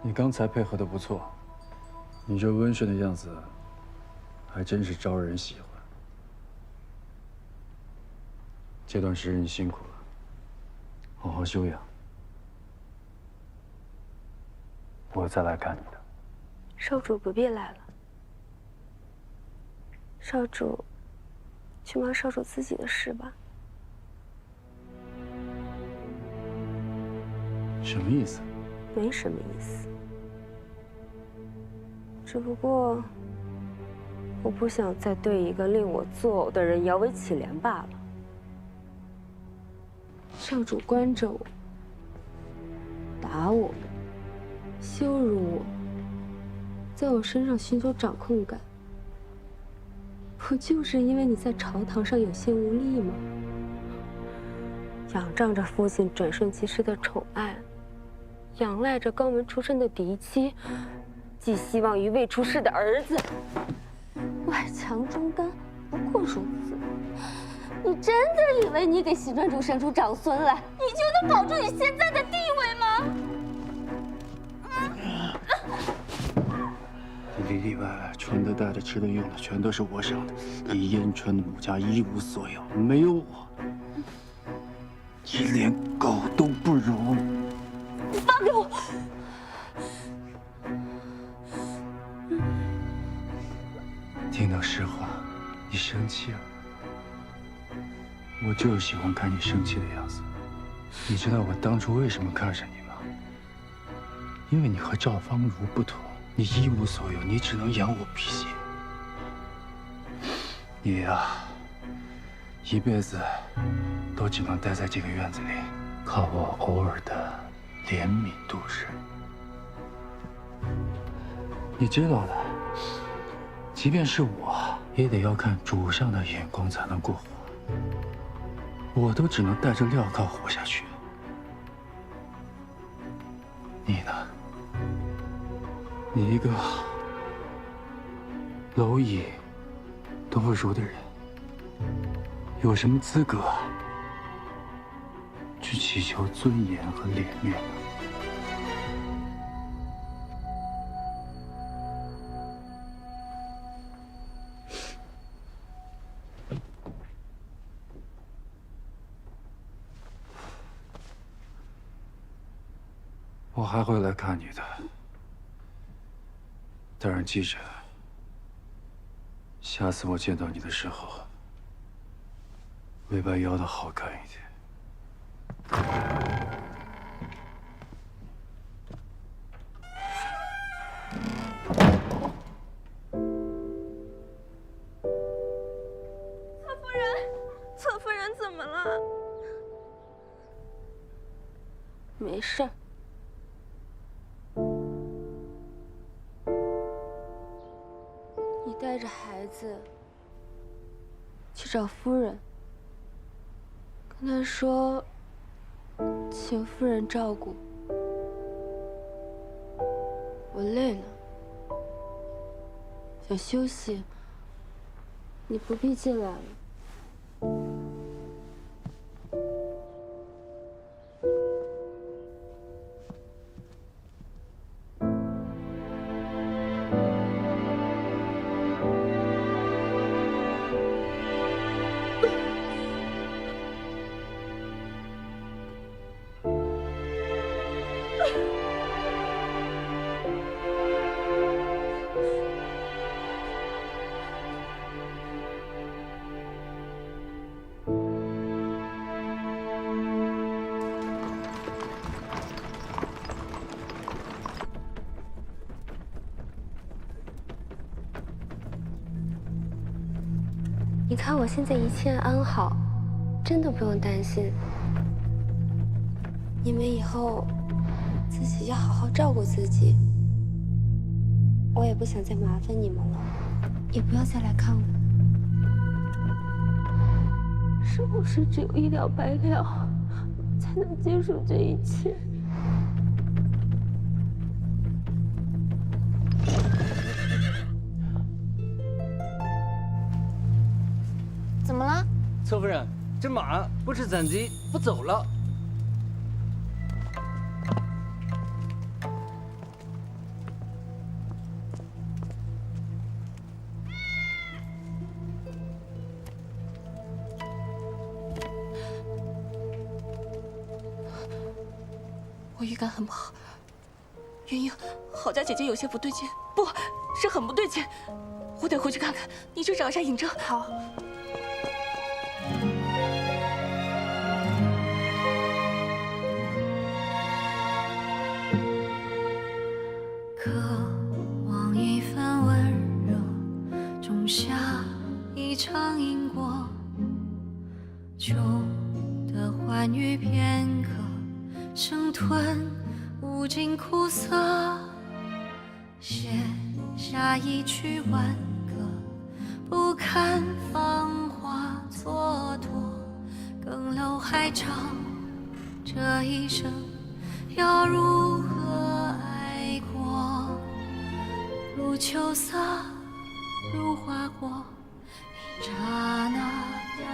你刚才配合的不错，你这温顺的样子，还真是招人喜欢。这段时日你辛苦了，好好休养。我再来看你的。少主不必来了，少主去忙少主自己的事吧。什么意思？没什么意思，只不过我不想再对一个令我作呕的人摇尾乞怜罢了。少主关着我，打我，羞辱我，在我身上寻求掌控感，不就是因为你在朝堂上有心无力吗？仰仗着父亲转瞬即逝的宠爱，仰赖着肛门出身的嫡妻，寄希望于未出世的儿子，外强中干，不过如此。你真的以为你给邢专主生出长孙来，你就能保住你现在的地位吗？里里外外穿的、戴的、吃的、用的，全都是我赏的。你燕川的母家一无所有，没有我，你连狗都不如。你放开我！听到实话，你生气了。我就是喜欢看你生气的样子。你知道我当初为什么看上你吗？因为你和赵芳如不同，你一无所有，你只能养我辟邪。你呀，一辈子都只能待在这个院子里，靠我偶尔的怜悯度日。你知道的，即便是我，也得要看主上的眼光才能过活。我都只能带着镣铐活下去。你呢？你一个蝼蚁都不如的人，有什么资格去祈求尊严和脸面呢？我还会来看你的，但是记着，下次我见到你的时候，尾巴摇得好看一点。侧夫人怎么了？没事儿。你带着孩子去找夫人，跟她说，请夫人照顾。我累了，想休息，你不必进来了。你看我现在一切安好，真的不用担心。你们以后自己要好好照顾自己。我也不想再麻烦你们了，也不要再来看我。是不是只有一了百了，才能结束这一切？怎么了？侧夫人，这马不知怎的不走了。我预感很不好。云英，郝家姐姐有些不对劲，不是很不对劲，我得回去看看。你去找一下尹正。好。渴望一份温热，种下一场因果，旧的欢愉片刻，生吞无尽苦涩，写下一曲挽歌，不堪芳华蹉跎，更楼还长，这一生要如何爱过？如秋色，如花火，一刹那凋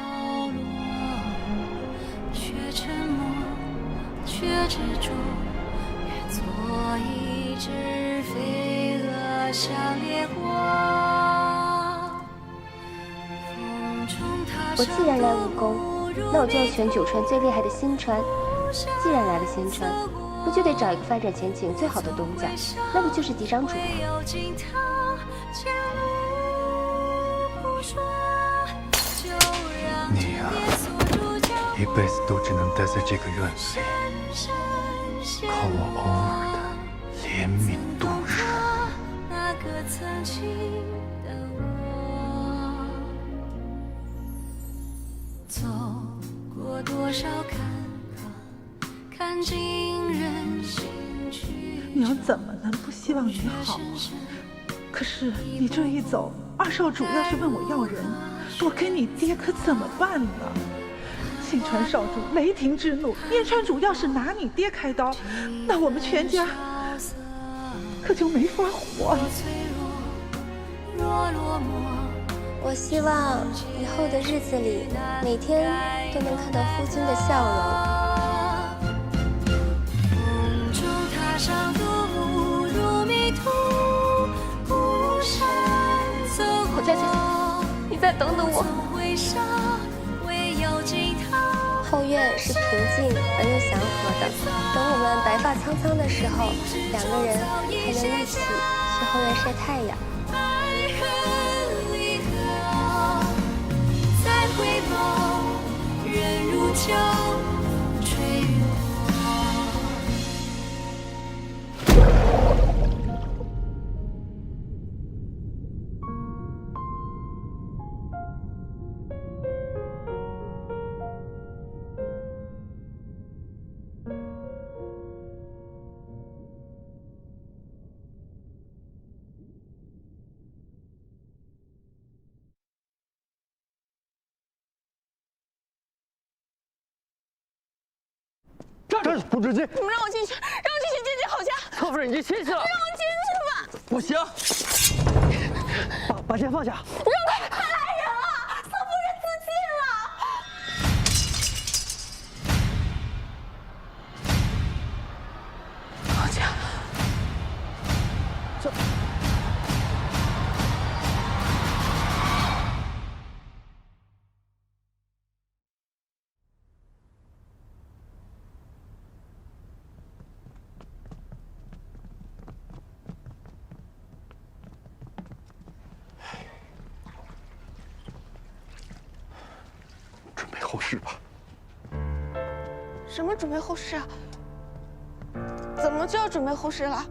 落，却沉默，却执着，越做一只飞蛾向烈火。我既然来武功，那我就要选九川最厉害的新川。既然来了新川，不就得找一个发展前景最好的东家，那不就是嫡长主吗？你呀，一辈子都只能待在这个院子里，靠我偶尔的怜悯度日。那个曾经的我，走过多少坎坷，看尽人心去。娘怎么能不希望你好啊？可是你这一走，二少主要是问我要人，我跟你爹可怎么办呢？信川少主雷霆之怒，燕川主要是拿你爹开刀，那我们全家可就没法活了。我希望以后的日子里，每天都能看到夫君的笑容。郝家姐姐，你再等等我。后院是平静而又祥和的，等我们白发苍苍的时候，两个人还能一起去后院晒太阳。再回眸，人如旧，吹落。站住！不准进！你们让我进去，让我进去见见郝家。侧夫人，你进去了。让我进去吧。不行，把剑放下。让他来人了，侧夫人自尽了。郝家，这。后事吧。什么准备后事啊？怎么就要准备后事了？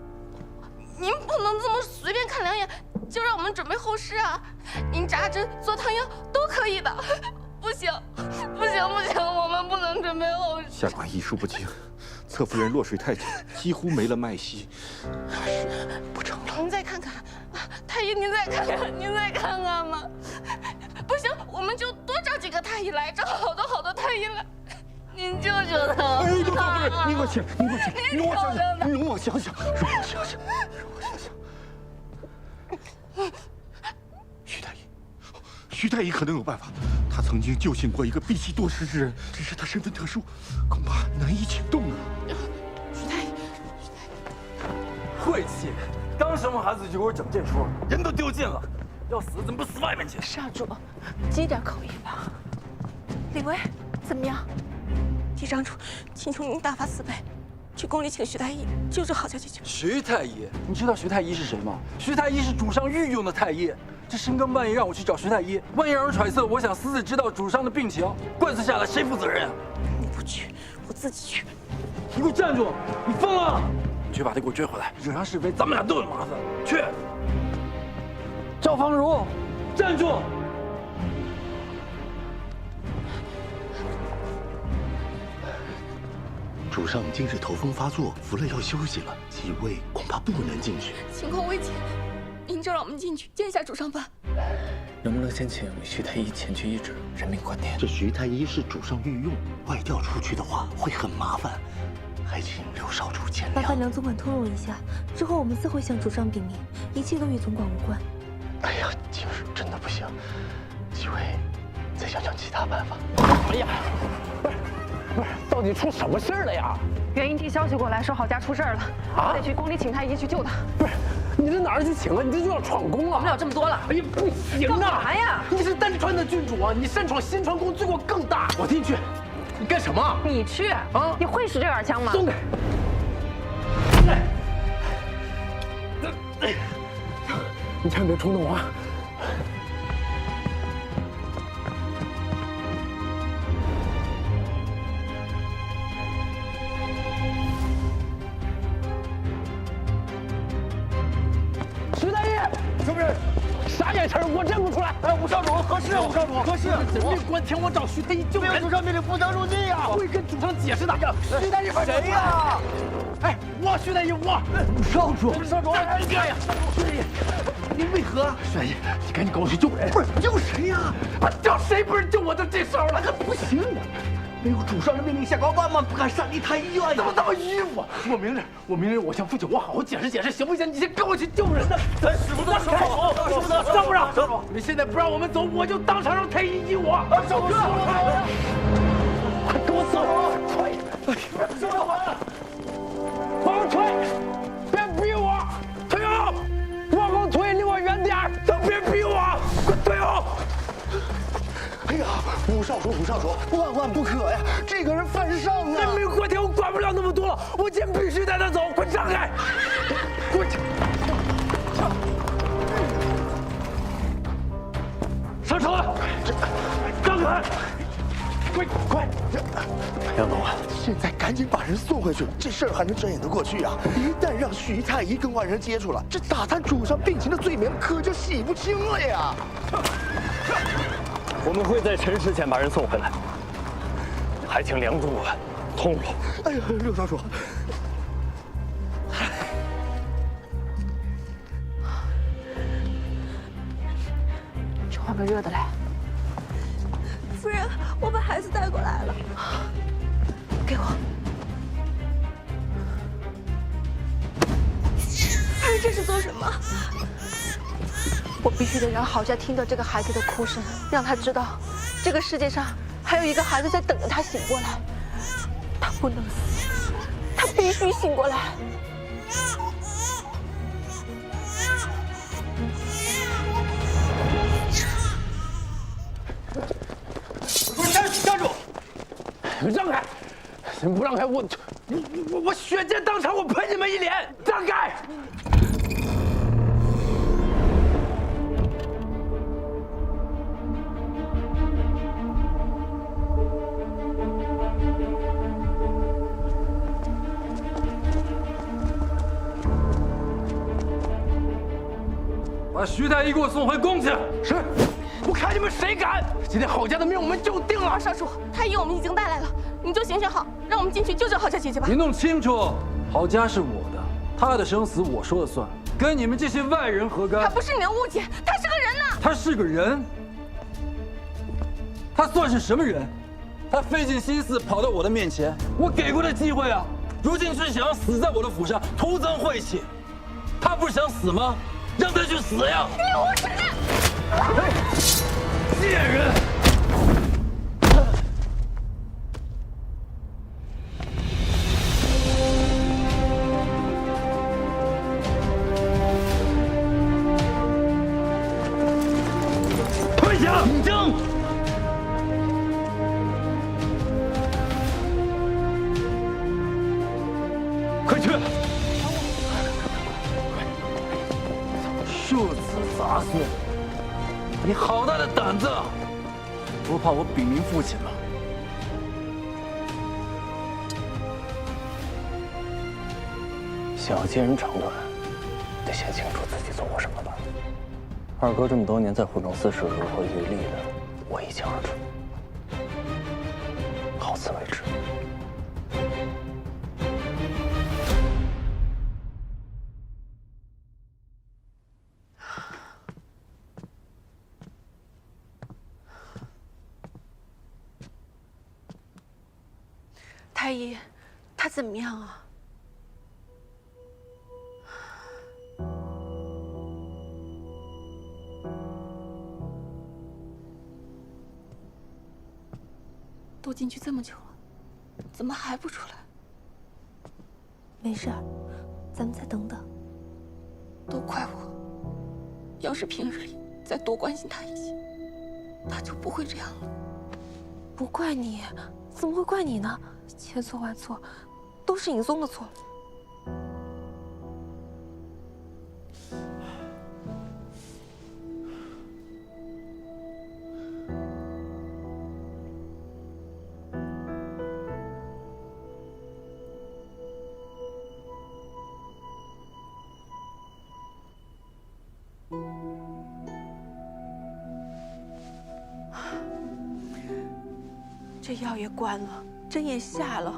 您不能这么随便看两眼就让我们准备后事啊！您扎针、做汤药都可以的。不行，不行，不行，我们不能准备后事。下官医术不精，侧夫人落水太久，几乎没了脉息，怕是不成了。您再看看，太医，您再看看，您再看看嘛。不行，我们就多找几个太医来，找好多太医来。您救救他！哎，侧夫人，您给我请，您给我请，容我想想，容我想想，容我想想，容我想想。徐太医可能有办法，他曾经救醒过一个闭气多时之人，只是他身份特殊，恐怕难以请动啊。徐太医，晦气！刚生完孩子就给我整这出，人都丢尽了，要死怎么不死外面去？少主，积点口意吧。李维，怎么样？嫡长主，请求您大发慈悲，去宫里请徐太医救治郝家姐姐。徐太医，你知道徐太医是谁吗？徐太医是主上御用的太医。这深更半夜让我去找徐太医，万一让人揣测我想私自知道主上的病情，官司下来谁负责任啊？你不去，我自己去。你给我站住！你疯了！你去把他给我追回来，惹上是非，咱们俩都有麻烦。去！赵芳如，站住！主上今日头风发作，服了药休息了，几位恐怕不能进去。情况危急，您就让我们进去见一下主上吧。能不能先请徐太医前去医治，人命关天？这徐太医是主上御用，外调出去的话会很麻烦，还请刘少主见谅。麻烦梁总管通融一下，之后我们自会向主上禀明，一切都与总管无关。哎呀，今日真的不行，几位再想想其他办法。哎呀，不是，到底出什么事儿了呀？元英递消息过来，说郝家出事儿了，我得去宫里请太医去救他。不是，你这哪儿去请啊？你这就要闯宫啊！管不了这么多了。哎呀，不行啊！干嘛呀？你是丹川的郡主啊，你擅闯新川宫，罪过更大。我替你去，你干什么？你去啊？你会使这杆枪吗？松开！你千万别冲动啊！徐大爷，是不是？啥眼神？我认不出来。哎，武少主，何事？武少主，何事？人命关天，我找徐太医救人。主上命令不得入境呀！我会跟主上解释的。徐太医，谁呀？哎，我徐太医，我武少主，武少主，哎呀，徐太医，您为何？徐太医，你赶紧跟我去救人。不是救谁呀？救谁不是救我的这时候了？可不行啊！没有主上的命令下官万万不敢擅离太医院。怎么这么迂腐？我明日我向父亲我好好解释解释，行不行？你先跟我去救人呢。咱使不得手，使不得，让不让？你现在不让我们走，我就当场让太医医我。少主，快跟我走！退！少主，往后退！别逼我！退后！往后退，离我远点儿！都别逼我！快退后！哎呀，武少主，万万不可呀！这个人犯上啊！人命关天，我管不了那么多了，我今天必须带他走！快让开！滚！上车！让开！快！杨总啊，现在赶紧把人送回去，这事儿还能遮掩得过去啊？一旦让徐太医跟外人接触了，这打探主上病情的罪名可就洗不清了呀！我们会在辰时前把人送回来，还请梁总管通融。哎呀，刘少主，去换个热的来。夫人，我把孩子带过来了，给我。夫人这是做什么？我必须得让郝家听到这个孩子的哭声，让他知道，这个世界上还有一个孩子在等着他醒过来。他不能死，他必须醒过来。站住！让开！不让开，我血溅当场，我喷你们一脸！让开！把徐太医给我送回宫去。是，我看你们谁敢！今天郝家的命我们就定了。少主，太医我们已经带来了，你就行行好，让我们进去救救郝家姐姐吧。你弄清楚，郝家是我的，他的生死我说了算，跟你们这些外人何干？他不是你的误解，他是个人呐。他是个人？他算是什么人？他费尽心思跑到我的面前，我给过他机会啊，如今是想要死在我的府上，徒增晦气。他不是想死吗？让他去死呀！你无耻！贱人！退下！争！数次杂碎，你好大的胆子！不怕我禀明父亲吗？想要接人长短，得先清楚自己做过什么吧。二哥这么多年在虎城寺是如何阅历的，我一清二楚。好自为之。太医，他怎么样啊？都进去这么久了，怎么还不出来？没事儿，咱们再等等。都怪我，要是平日里再多关心他一些，他就不会这样了。不怪你，怎么会怪你呢？千错万错，都是尹松的错。这药也关了，针也下了，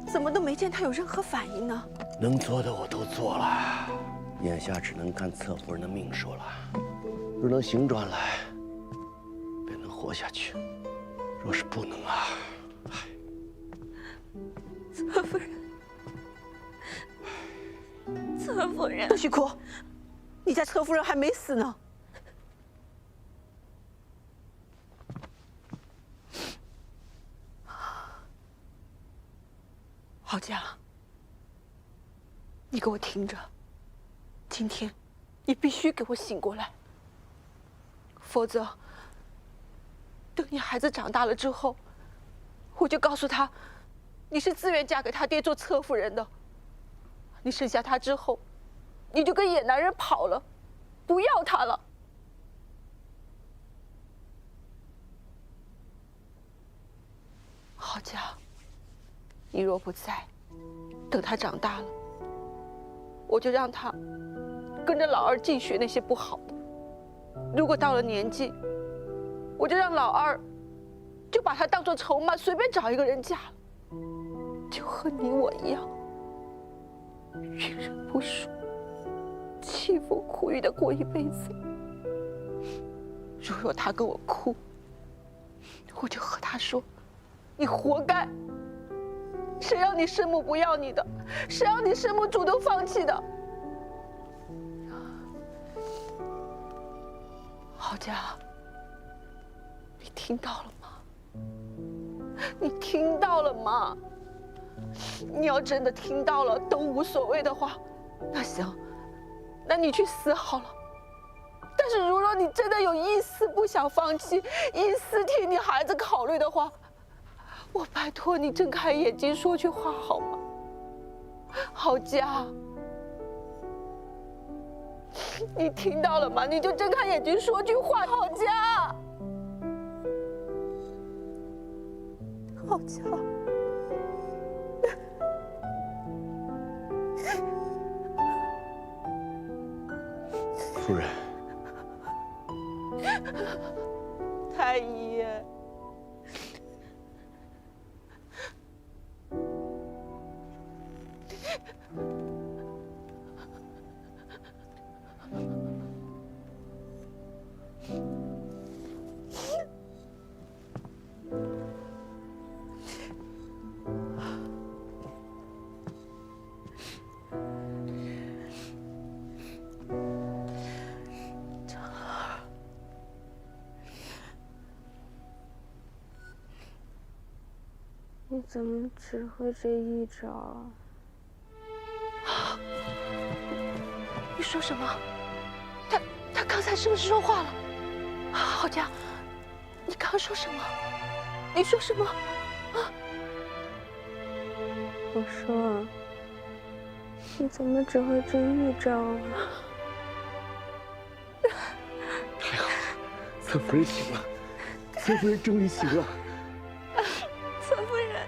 怎么都没见他有任何反应呢？能做的我都做了，眼下只能看侧夫人的命数了。若能行转来，便能活下去；若是不能啊，侧夫人，侧夫人，不许哭！你家侧夫人还没死呢。郝家，你给我听着，今天你必须给我醒过来，否则等你孩子长大了之后，我就告诉他，你是自愿嫁给他爹做侧夫人的。你生下他之后，你就跟野男人跑了，不要他了。郝家，你若不在，等他长大了，我就让他跟着老二净学那些不好的。如果到了年纪，我就让老二就把他当作筹码，随便找一个人嫁了，就和你我一样，遇人不淑，凄风苦雨的过一辈子。如若他跟我哭，我就和他说：“你活该。谁让你生母不要你的？谁让你生母主动放弃的？”郝家，你听到了吗？你听到了吗？你要真的听到了都无所谓的话，那行，那你去死好了。但是如若你真的有一丝不想放弃，一丝替你孩子考虑的话，我拜托你睁开眼睛说句话好吗？郝家，你听到了吗？你就睁开眼睛说句话，郝家，郝家。夫人，太医。你怎么只会这一招啊？你说什么？他刚才是不是说话了？郝家，你刚说什么？你说什么？啊？我说，你怎么只会这一招啊？侧夫人醒了，侧夫人终于醒了。侧夫人，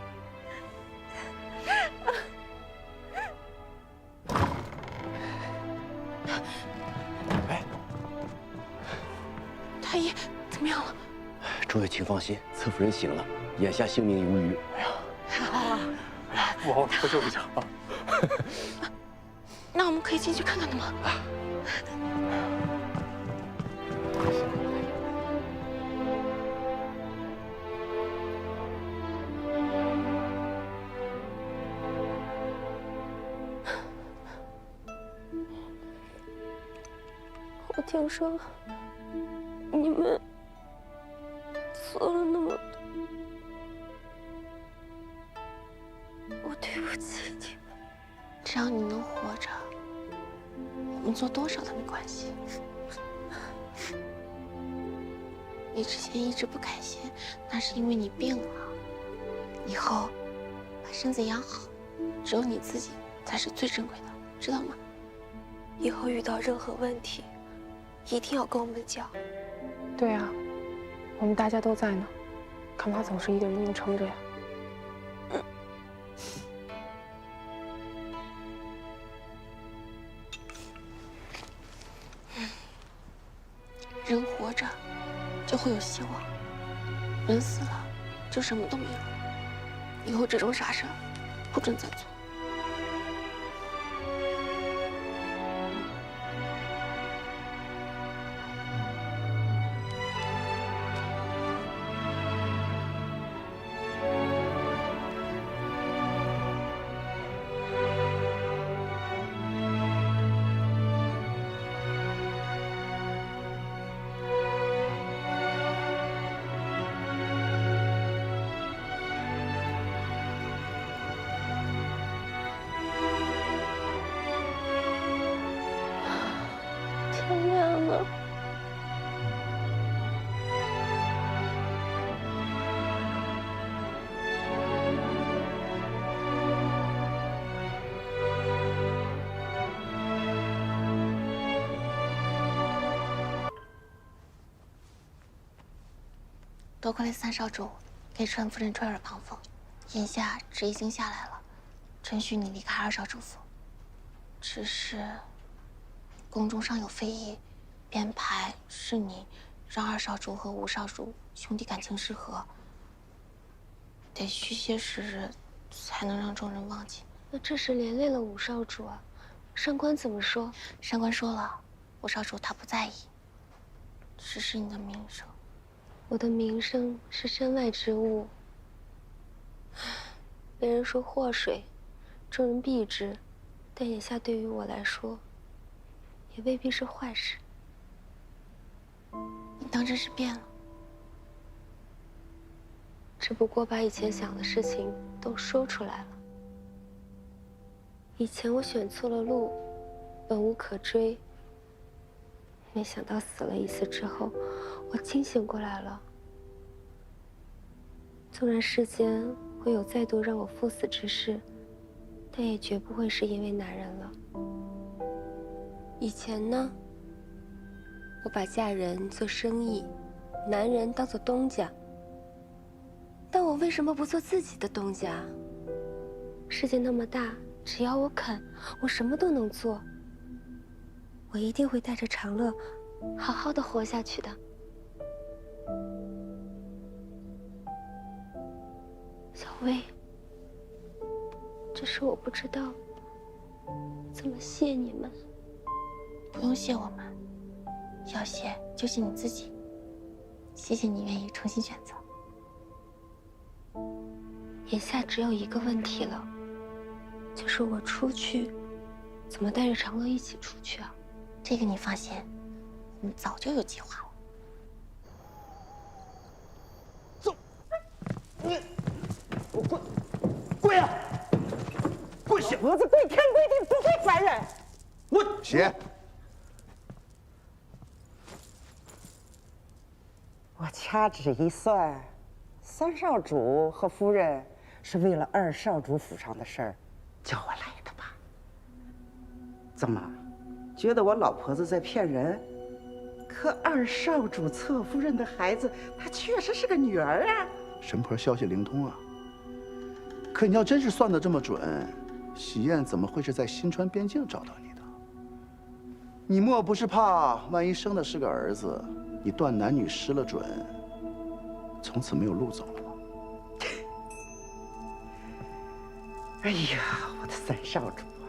太医怎么样了？诸位请放心，侧夫人醒了，眼下性命无虞。哎呀，太好了！哎呀，父皇多谢不讲啊。那我们可以进去看看他吗？我听说你们做了那么多，我对不起你们。只要你能活着，我们做多少都没关系。你之前一直不开心，那是因为你病了。以后把身子养好，只有你自己才是最珍贵的，知道吗？以后遇到任何问题，一定要跟我们讲。对啊，我们大家都在呢，干嘛总是一个人硬撑着呀？人活着就会有希望，人死了就什么都没有了。以后这种傻事不准再做。天亮了，多亏了三少主给陈夫人吹耳旁风，眼下旨已经下来了，准许你离开二少主府。只是宫中尚有非议，编排是你让二少主和五少主兄弟感情失和，得需些时日才能让众人忘记。那这是连累了五少主啊！上官怎么说？上官说了，五少主他不在意，只是你的名声。我的名声是身外之物，别人说祸水，众人避之，但眼下对于我来说，也未必是坏事。你当真是变了？只不过把以前想的事情都说出来了。以前我选错了路，本无可追。没想到死了一次之后，我清醒过来了。纵然世间会有再度让我赴死之事，但也绝不会是因为男人了。以前呢，我把嫁人做生意，男人当做东家。但我为什么不做自己的东家？世界那么大，只要我肯，我什么都能做。我一定会带着长乐，好好的活下去的。小薇，只是我不知道怎么谢你们。不用谢我们，要谢就谢你自己。谢谢你愿意重新选择。眼下只有一个问题了，就是我出去，怎么带着长乐一起出去啊？这个你放心，我们早就有计划了。走，你，我跪呀！跪下！我是跪天跪地不跪凡人。我起。我掐指一算，三少主和夫人是为了二少主府上的事儿叫我来的吧？怎么，觉得我老婆子在骗人？可二少主侧夫人的孩子，她确实是个女儿啊。神婆消息灵通啊。可你要真是算得这么准，喜宴怎么会是在新川边境找到你的？你莫不是怕万一生的是个儿子，你断男女失了准，从此没有路走了吗？哎呀，我的三少主啊，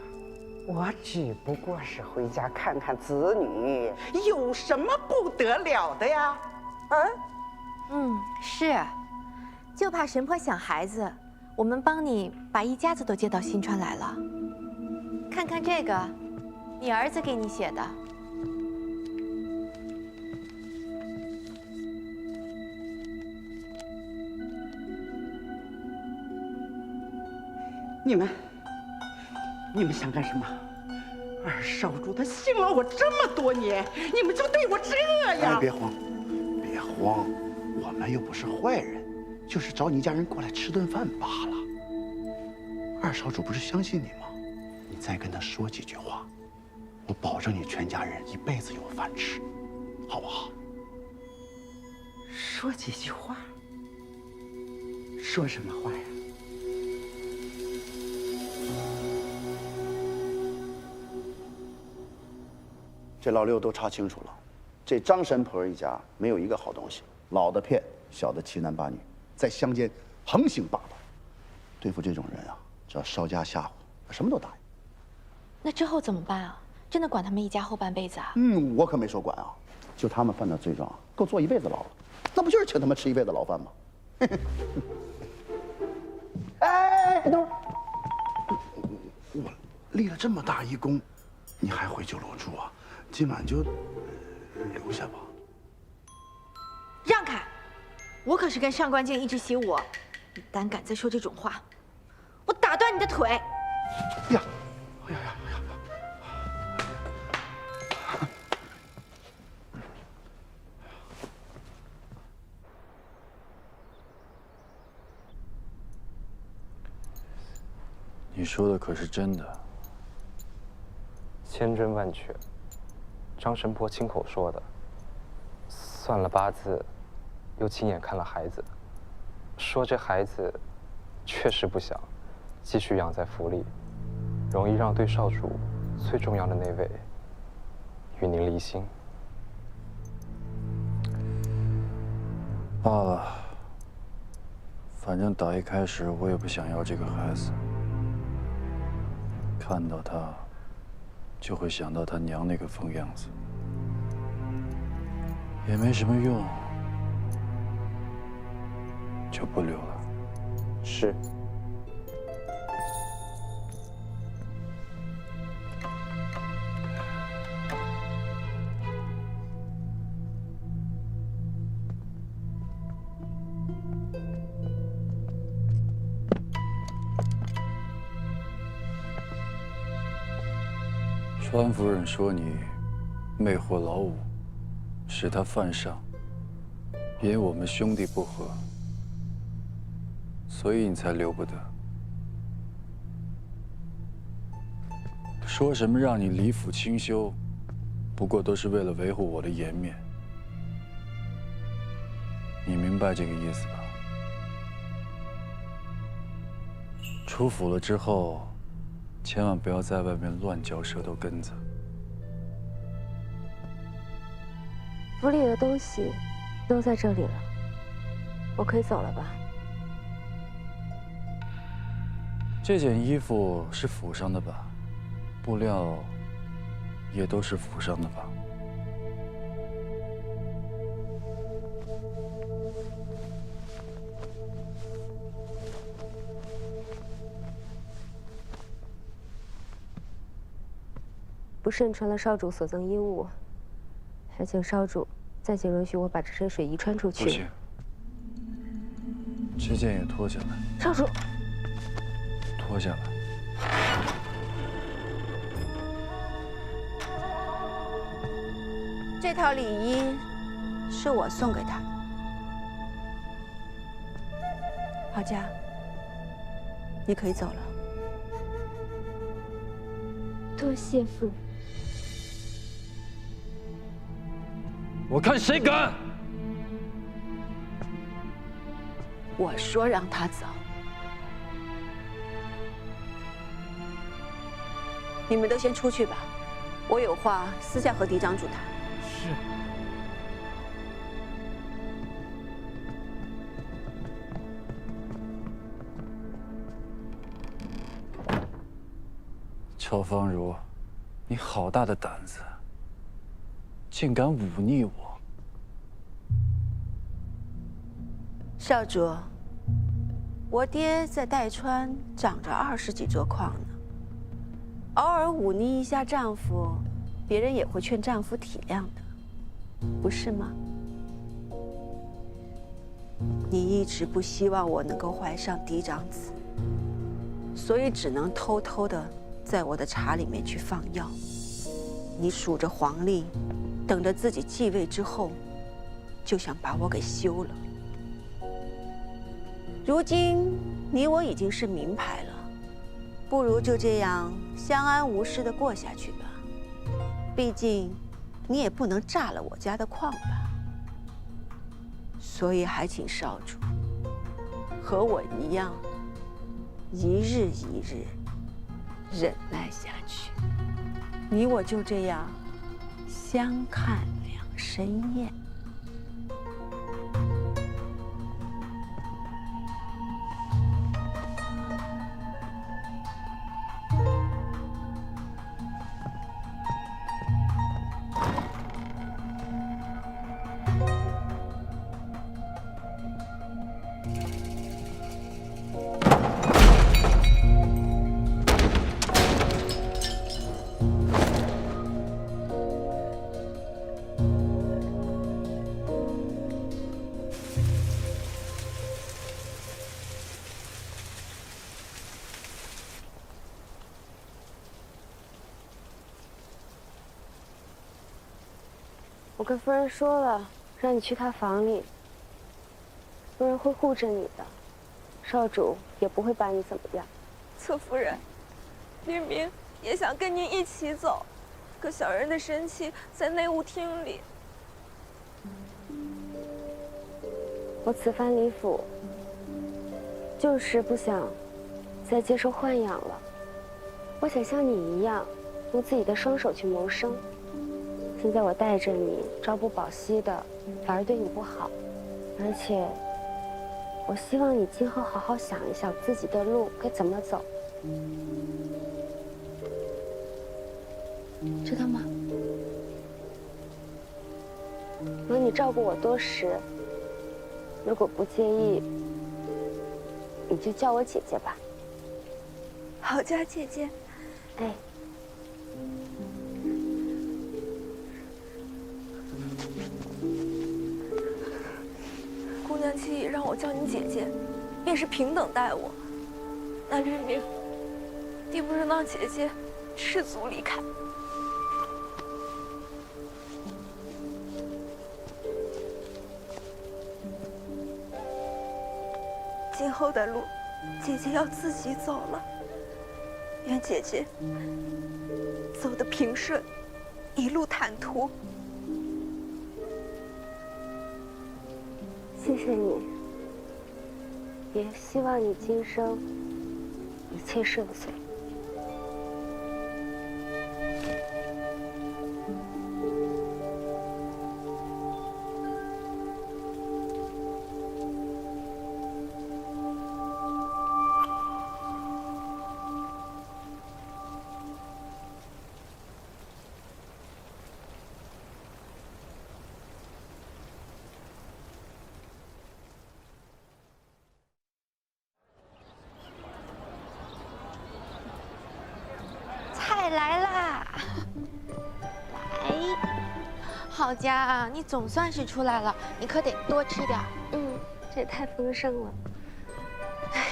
我只不过是回家看看子女，有什么不得了的呀？是，就怕神婆想孩子，我们帮你把一家子都接到新川来了。看看这个，你儿子给你写的。你们想干什么？二少主他信了我这么多年，你们就对我这样？哎，别慌，别慌，我们又不是坏人，就是找你一家人过来吃顿饭罢了。二少主不是相信你吗？你再跟他说几句话，我保证你全家人一辈子有饭吃，好不好？说几句话？说什么话呀？这老六都查清楚了，这张神婆一家没有一个好东西，老的骗，小的欺男霸女，在乡间横行霸道。对付这种人啊，只要稍加吓唬，什么都答应。那之后怎么办啊？真的管他们一家后半辈子啊？我可没说管啊，就他们犯的罪状，够坐一辈子牢了，那不就是请他们吃一辈子牢饭吗？哎，等会儿，我立了这么大一功，你还回酒楼住啊？今晚就留下吧。让开！我可是跟上官静一直习武，你胆敢再说这种话，我打断你的腿！呀，你说的可是真的？千真万确，张神婆亲口说的。算了八字，又亲眼看了孩子，说这孩子确实不想继续养在府里，容易让对少主最重要的那位与您离心。罢了，反正打一开始我也不想要这个孩子。看到他，就会想到他娘那个疯样子，也没什么用，就不留了。是。川夫人说你魅惑老五，使他犯上，因我们兄弟不和，所以你才留不得。说什么让你离府清修，不过都是为了维护我的颜面。你明白这个意思吧？出府了之后，千万不要在外面乱嚼舌头根子。府里的东西都在这里了，我可以走了吧？这件衣服是府上的吧？布料也都是府上的吧？不慎穿了少主所赠衣物，还请少主再请允许我把这身水衣穿出去。不行，这件也脱下来。少主，脱下来。这套礼衣是我送给他的。郝家，你可以走了。多谢夫人。我看谁敢！我说让他走，你们都先出去吧，我有话私下和嫡长主谈。是。乔芳如，你好大的胆子，竟敢忤逆我！少主，我爹在代川长着20几座矿呢，偶尔忤逆一下丈夫，别人也会劝丈夫体谅的，不是吗？你一直不希望我能够怀上嫡长子，所以只能偷偷的在我的茶里面去放药。你数着黄历，等着自己继位之后，就想把我给休了。如今你我已经是名牌了，不如就这样相安无事的过下去吧。毕竟你也不能炸了我家的矿吧。所以还请少主和我一样，一日一日忍耐下去。你我就这样相看两生厌。我跟夫人说了，让你去她房里，夫人会护着你的，少主也不会把你怎么样。侧夫人，明明也想跟您一起走，可小人的神器在内务厅里。我此番离府，就是不想再接受豢养了。我想像你一样，用自己的双手去谋生。现在我带着你，朝不保夕的，反而对你不好。而且，我希望你今后好好想一想自己的路该怎么走，知道吗？容你照顾我多时，如果不介意，你就叫我姐姐吧。好家姐姐。哎。姑娘七让我叫你姐姐，便是平等待我。那律明，定不能让姐姐赤足离开。今后的路，姐姐要自己走了。愿姐姐走得平顺，一路坦途。谢谢你，也希望你今生一切顺遂。菜来啦！来，好家，你总算是出来了，你可得多吃点。这也太丰盛了。哎，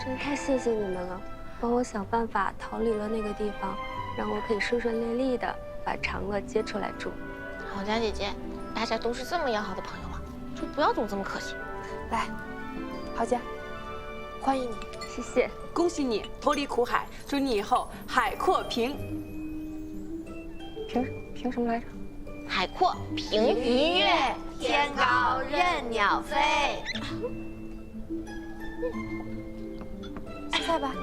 真的太谢谢你们了，帮我想办法逃离了那个地方，让我可以顺顺利利的把长乐接出来住。好家姐姐，大家都是这么要好的朋友嘛，就不要总这么客气。来，好家，欢迎你，谢谢，恭喜你脱离苦海，祝你以后海阔凭什么来着？海阔凭鱼跃，天高任鸟飞。吃菜吧。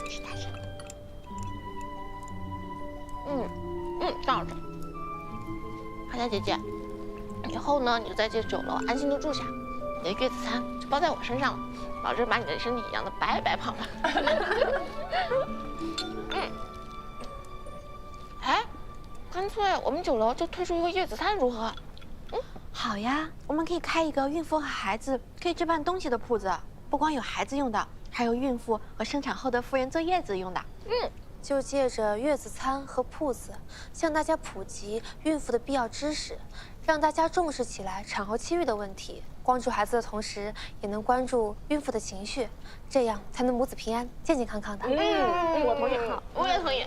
吃大声。照着。花家姐姐，以后呢，你就在这酒楼安心的住下，你的月子餐就包在我身上了，保证把你的身体养得白白胖胖。哎，干脆我们酒楼就推出一个月子餐如何？好呀，我们可以开一个孕妇和孩子可以置办东西的铺子，不光有孩子用的，还有孕妇和生产后的妇人坐月子用的。就借着月子餐和铺子，向大家普及孕妇的必要知识，让大家重视起来产后气郁的问题。关注孩子的同时，也能关注孕妇的情绪，这样才能母子平安、健健康康的。我同意。好，我也同意。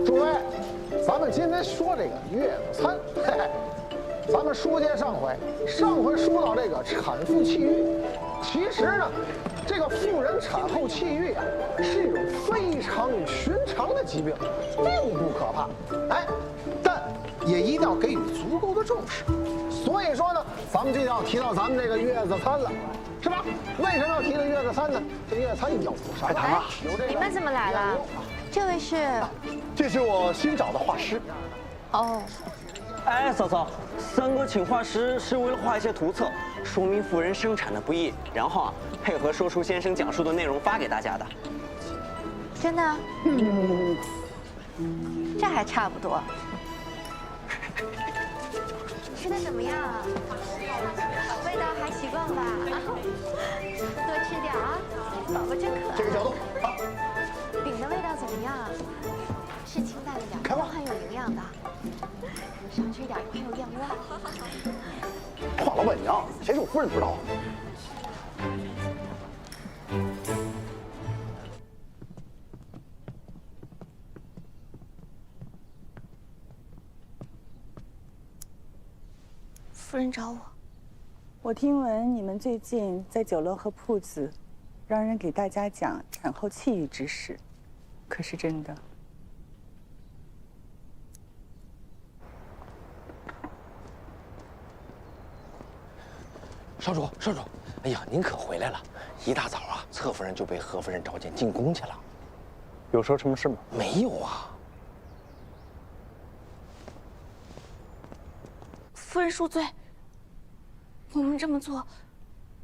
诸位，咱们今天说这个月子餐，咱们书接上回说到这个产妇气郁，其实呢，这个妇人产后气郁啊，是一种非常寻常的疾病，并不可怕，但也一定要给予足够的重视。所以说呢，咱们就要提到咱们这个月子餐了，是吧？为什么要提这月子餐呢？这月子餐有啥啊？你们怎么来了？这位是？这是我新找的画师。哦。哎，嫂嫂，3哥请画师是为了画一些图册，说明妇人生产的不易，然后配合说书先生讲述的内容发给大家的。真的？这还差不多。吃的怎么样？味道还习惯吧？多吃点啊，宝宝真可爱。这个角度好。饼的味道怎么样？是清淡一点，但很有营养的。少吃一点会有燕窝。话痨问娘，谁是我夫人不知道？夫人找我。我听闻你们最近在酒楼和铺子，让人给大家讲产后气郁之事，可是真的？少主，哎呀，您可回来了！一大早侧夫人就被何夫人召见进宫去了。有说什么事吗？没有啊。夫人恕罪。我们这么做，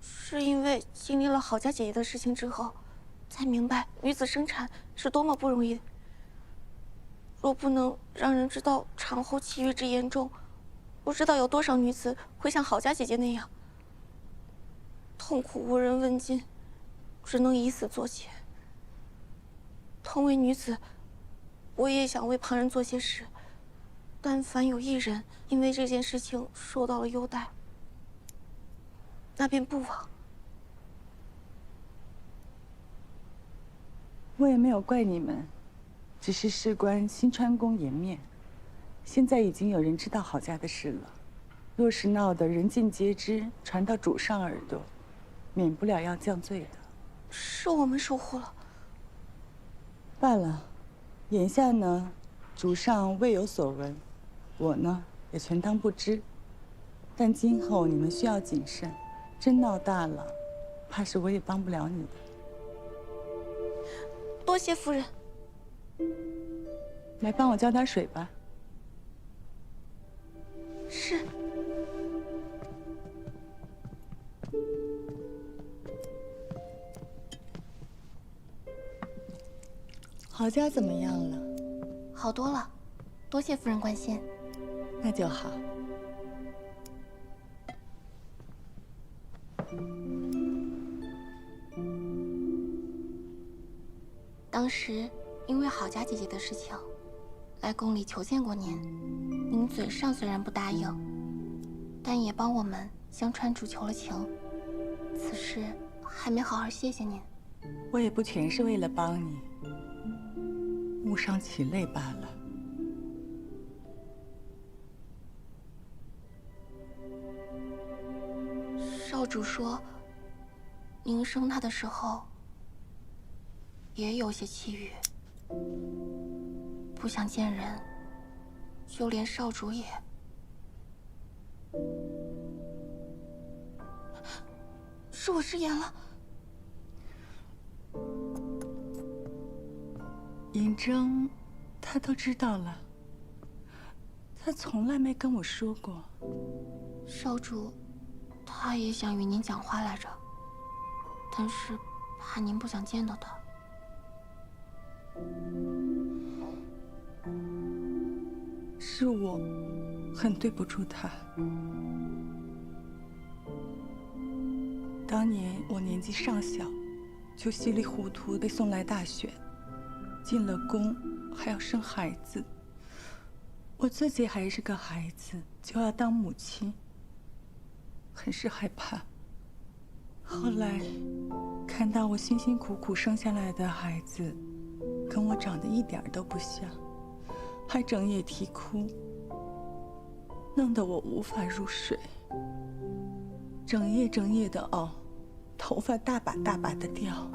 是因为经历了郝家姐姐的事情之后，才明白女子生产是多么不容易。若不能让人知道产后气郁之严重，不知道有多少女子会像郝家姐姐那样。痛苦无人问津，只能以死作结。同为女子，我也想为旁人做些事。但凡有一人因为这件事情受到了优待，那便不枉。我也没有怪你们，只是事关新川宫颜面，现在已经有人知道郝家的事了。若是闹得人尽皆知，传到主上耳朵，免不了要降罪的。是我们疏忽了。罢了，眼下呢，主上未有所闻，我呢也全当不知。但今后你们需要谨慎，真闹大了，怕是我也帮不了你的。多谢夫人。来帮我浇点水吧。是。郝家怎么样了？好多了，多谢夫人关心。那就好。当时因为郝家姐姐的事情，来宫里求见过您。您嘴上虽然不答应，但也帮我们向川主求了情。此事还没好好谢谢您。我也不全是为了帮你，误伤其类罢了。主说，您生他的时候也有些气郁，不想见人，就连少主也。是我失言了。嬴政，他都知道了，他从来没跟我说过。少主，他也想与您讲话来着，但是怕您不想见到他。是我很对不住他。当年我年纪尚小，就稀里糊涂被送来大选，进了宫还要生孩子。我自己还是个孩子，就要当母亲，很是害怕。后来看到我辛辛苦苦生下来的孩子，跟我长得一点都不像，还整夜啼哭，弄得我无法入睡，整夜的熬，头发大把大把的掉，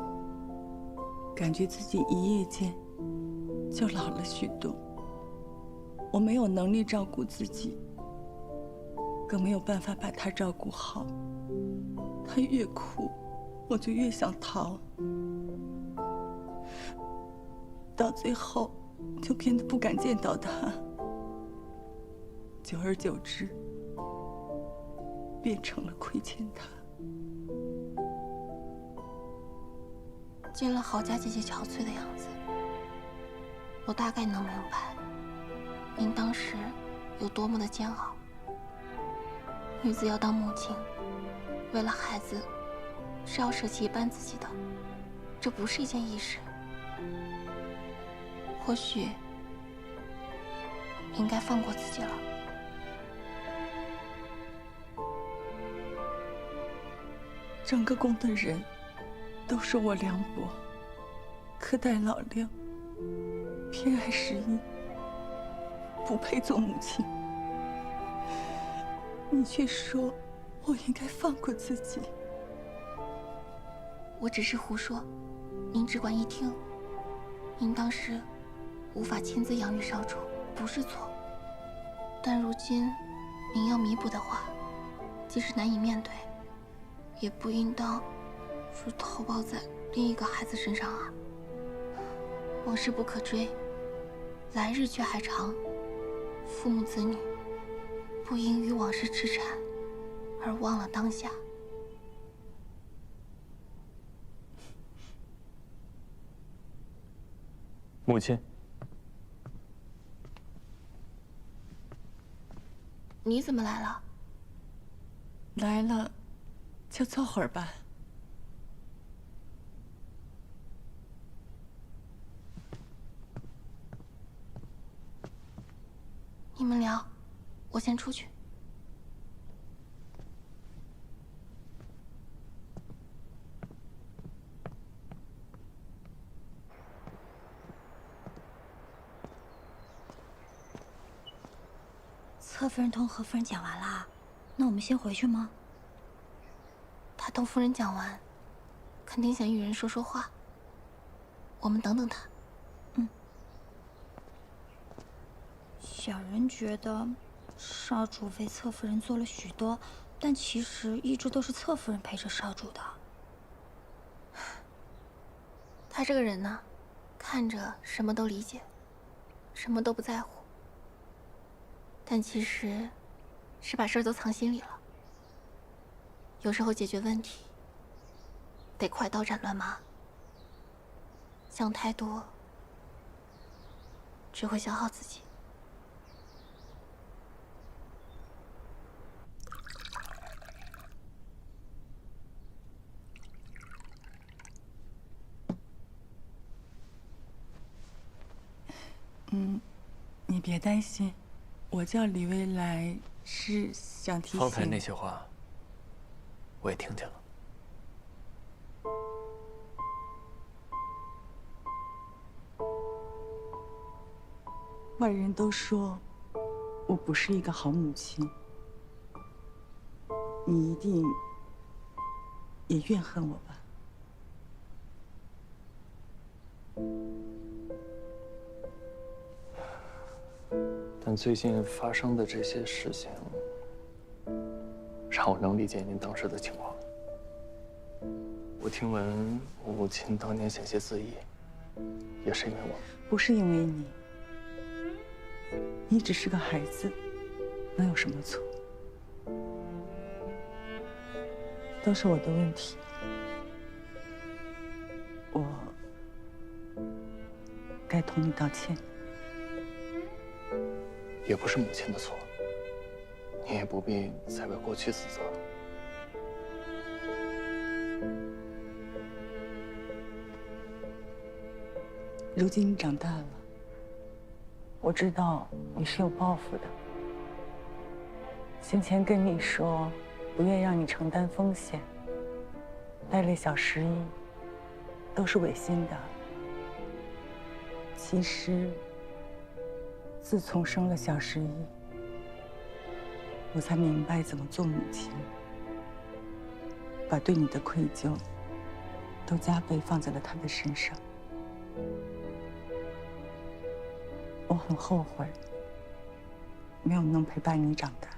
感觉自己一夜间就老了许多。我没有能力照顾自己，更没有办法把他照顾好。他越哭，我就越想逃，到最后就变得不敢见到他。久而久之，变成了亏欠他。见了郝家姐姐憔悴的样子，我大概能明白您当时有多么的煎熬。女子要当母亲，为了孩子是要舍弃一半自己的，这不是一件易事。或许应该放过自己了。整个宫的人都说我凉薄，苛待老六，偏爱11，不配做母亲。你却说我应该放过自己。我只是胡说，您只管一听。您当时无法亲自养育少主，不是错。但如今您要弥补的话，即使难以面对，也不应当是投报在另一个孩子身上啊。往事不可追，来日却还长。父母子女不应于往事痴缠，而忘了当下。母亲，你怎么来了？来了，就坐会儿吧。你们聊，我先出去。侧夫人同何夫人讲完啦，那我们先回去吗？他同夫人讲完，肯定想与人说说话。我们等等他。小人觉得，少主为侧夫人做了许多，但其实一直都是侧夫人陪着少主的。他这个人呢，看着什么都理解，什么都不在乎，但其实是把事儿都藏心里了。有时候解决问题得快刀斩乱麻，想太多只会消耗自己。你别担心，我叫李薇来是想提醒。方才那些话，我也听见了。外人都说我不是一个好母亲，你一定也怨恨我吧。但最近发生的这些事情，让我能理解您当时的情况。我听闻我母亲当年险些自缢，也是因为我。不是因为你，你只是个孩子，能有什么错？都是我的问题，我该同你道歉。也不是母亲的错，你也不必再为过去自责。如今你长大了，我知道你是有抱负的。先前跟你说，不愿让你承担风险，带累小十一，都是违心的。其实，自从生了小十一，我才明白怎么做母亲，把对你的愧疚都加倍放在了他的身上。我很后悔，没有能陪伴你长大。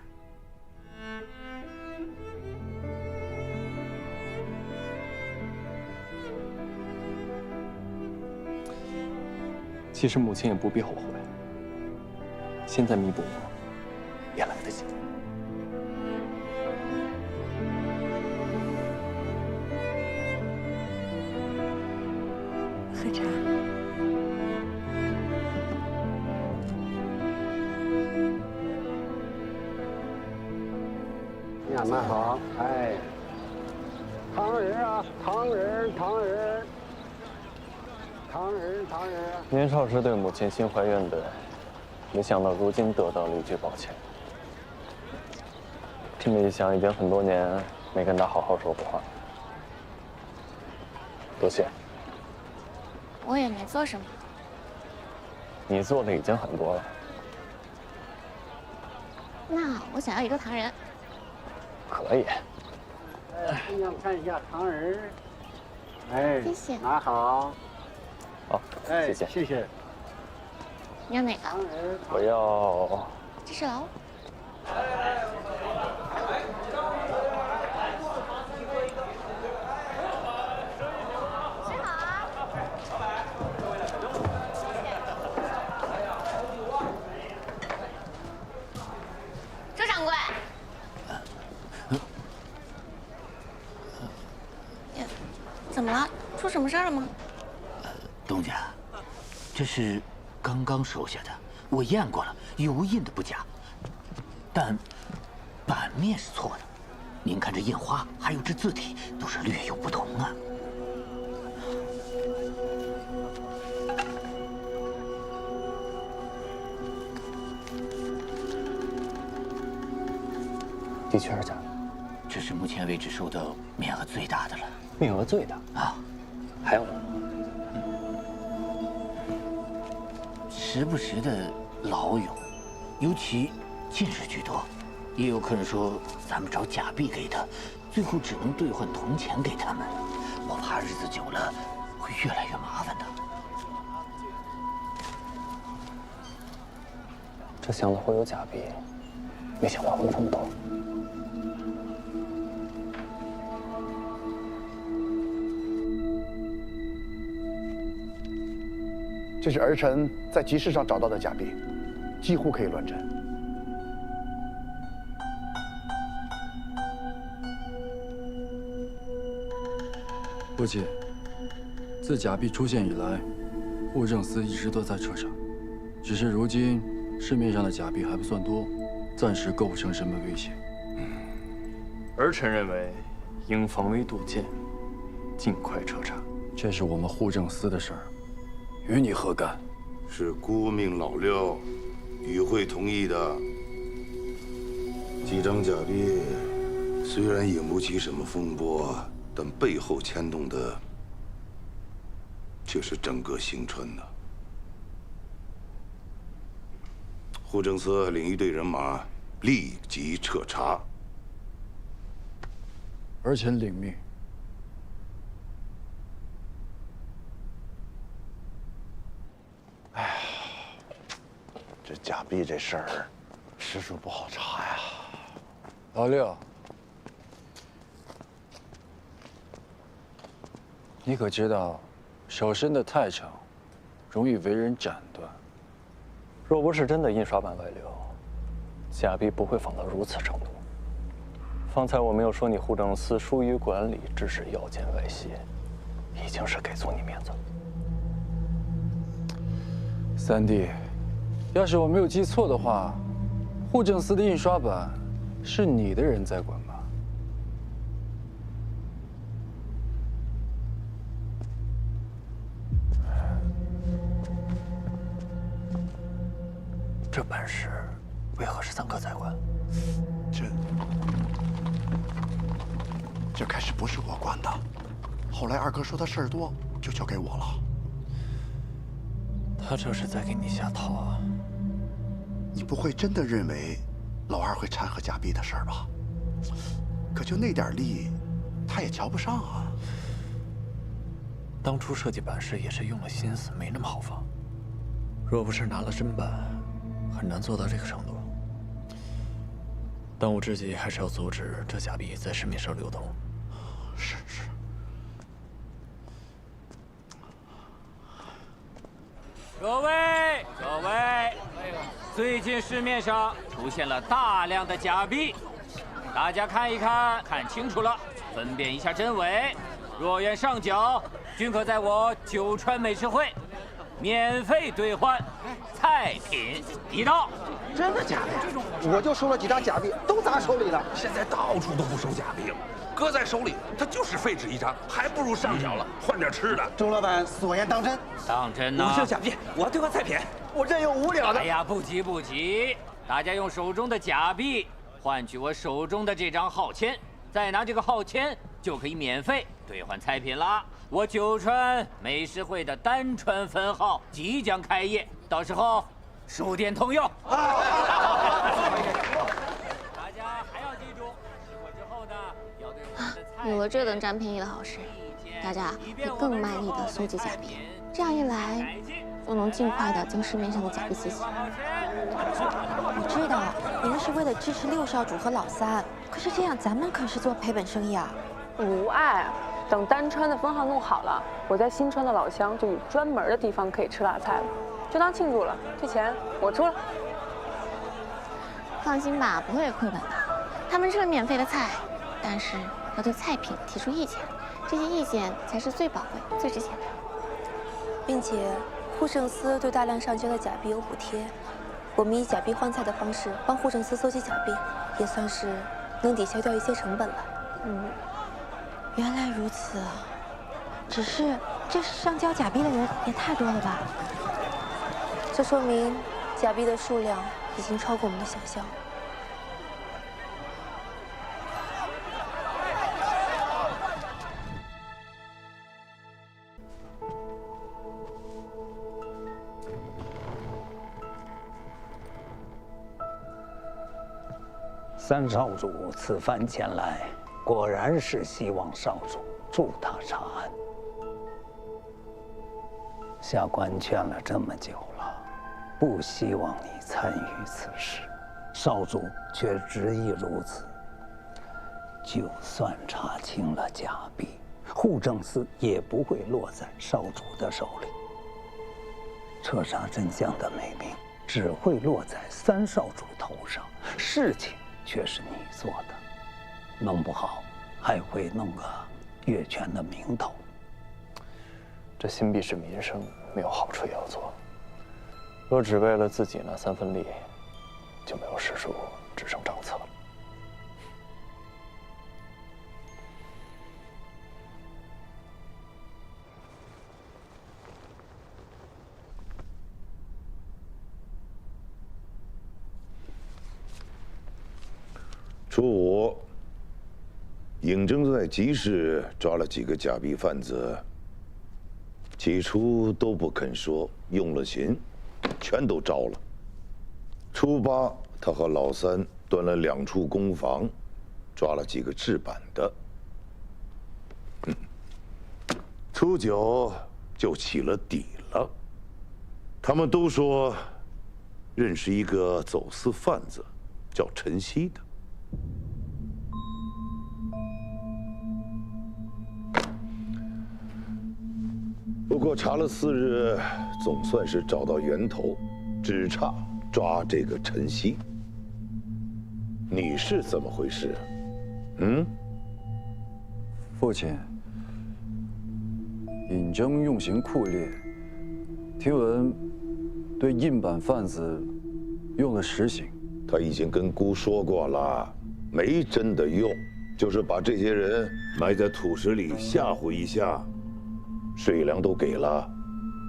其实母亲也不必后悔，现在弥补我，也来得及。喝茶。娘们好，哎，糖人啊，糖人，糖人。唐人，年少时对母亲心怀怨怼，没想到如今得到了一句抱歉。这么一想，已经很多年没跟她好好说过话。多谢。我也没做什么。你做的已经很多了。那我想要一个糖人。可以。姑娘看一下糖人。哎，谢谢。拿好。好，哎，谢谢，谢谢。你要哪个？我要。这是老五。吃好啊！周掌柜。怎么了？出什么事儿了吗？东家，这是刚刚收下的，我验过了，油印的不假，但版面是错的。您看这印花，还有这字体，都是略有不同啊。的确是假的。这是目前为止收的面额最大的了。面额最大啊？还有呢？时不时的老勇，尤其近日居多。也有客人说咱们找假币给他，最后只能兑换铜钱给他们。我怕日子久了会越来越麻烦的。这箱子会有假币，没想到会有这么多。这是儿臣在集市上找到的假币，几乎可以乱真。父亲，自假币出现以来，户政司一直都在彻查，只是如今市面上的假币还不算多，暂时构不成什么威胁。儿臣认为，应防微杜渐，尽快彻查。这是我们户政司的事儿，与你何干？是孤命老六与会同意的。几张假币虽然引不起什么风波，但背后牵动的却是整个新川的。户政司领一队人马立即彻查。儿臣领命。这假币这事儿，实属不好查呀。老六，你可知道，手伸得太长，容易为人斩断。若不是真的印刷版外流，假币不会放到如此程度。方才我没有说你户政司疏于管理，致使药检外泄，已经是给足你面子了。三弟，要是我没有记错的话，户政司的印刷版是你的人在管吧？这本事为何是三哥在管？这开始不是我管的，后来二哥说他事儿多，就交给我了。他这是在给你下套啊！你不会真的认为老二会掺和假币的事儿吧？可就那点力，他也瞧不上啊。当初设计版式也是用了心思，没那么好放。若不是拿了真版，很难做到这个程度。当务之急还是要阻止这假币在市面上流通。是。各位，最近市面上出现了大量的假币，大家看一看，看清楚了，分辨一下真伪。若愿上缴，均可在我九川美食会免费兑换菜品一道。真的假的呀？我就收了几张假币，都砸手里了。现在到处都不收假币了，搁在手里它就是废纸一张，还不如上缴了，换点吃的。周老板所言当真？当真呢？我是假币，我要兑换菜品。我任有无了的。哎呀，不急，大家用手中的假币换取我手中的这张号签，再拿这个号签就可以免费兑换菜品啦。我九川美食会的丹川分号即将开业，到时候书店通用。大家还要记住，吃过之后呢，要对我们的菜。有了这等占便宜的好事，大家会更卖力地搜集假币，这样一来，就能尽快地将市面上的假币洗洗。我知道你们是为了支持六少主和老三，可是这样咱们可是做赔本生意啊。无碍，等丹川的分号弄好了，我在新川的老乡就有专门的地方可以吃辣菜了，就当庆祝了。这钱我出了。放心吧，不会亏本的。他们吃了免费的菜，但是要对菜品提出意见，这些意见才是最宝贵、最值钱的。并且，户政司对大量上交的假币有补贴，我们以假币换菜的方式帮户政司搜集假币，也算是能抵消掉一些成本了。原来如此，只是这上交假币的人也太多了吧？这说明假币的数量已经超过我们的想象。三少主此番前来，果然是希望少主助他查案。下官劝了这么久了，不希望你参与此事，少主却执意如此。就算查清了假币，户政司也不会落在少主的手里。彻查真相的美名只会落在三少主头上，事情却是你做的，弄不好还会弄个越权的名头。这新币是民生，没有好处也要做。若只为了自己那三分利，就没有实属制胜政策了。初五，尹正在集市抓了几个假币贩子，起初都不肯说，用了刑，全都招了。初八，他和老三端了2处公房，抓了几个制版的。初九就起了底了，他们都说认识一个走私贩子，叫陈曦的。不过查了4日，总算是找到源头，只差抓这个陈曦。你是怎么回事？父亲，尹征用刑酷烈，听闻对印版贩子用了实刑。他已经跟姑说过了，没真的用，就是把这些人埋在土石里吓唬一下，水粮都给了，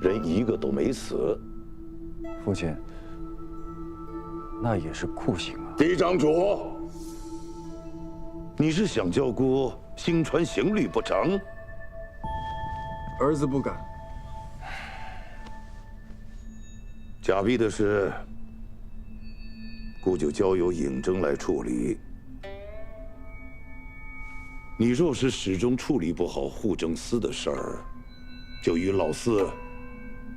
人一个都没死。父亲，那也是酷刑啊！嫡长主，你是想叫姑心传刑律不成？儿子不敢。贾碧的事，姑就交由尹征来处理。你若是始终处理不好户政司的事儿，就与老四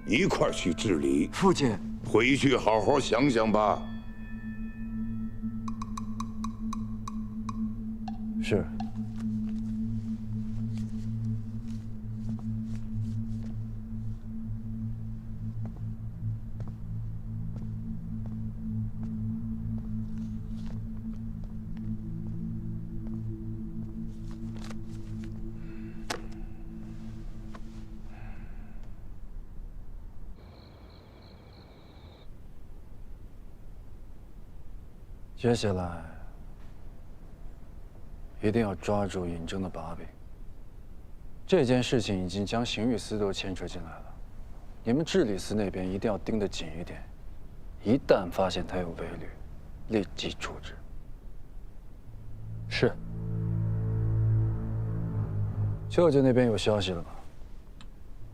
一块儿去治理。父亲，回去好好想想吧。是。接下来一定要抓住尹征的把柄。这件事情已经将刑狱司都牵扯进来了，你们治理司那边一定要盯得紧一点，一旦发现他有违律，立即处置。是。舅舅那边有消息了吗？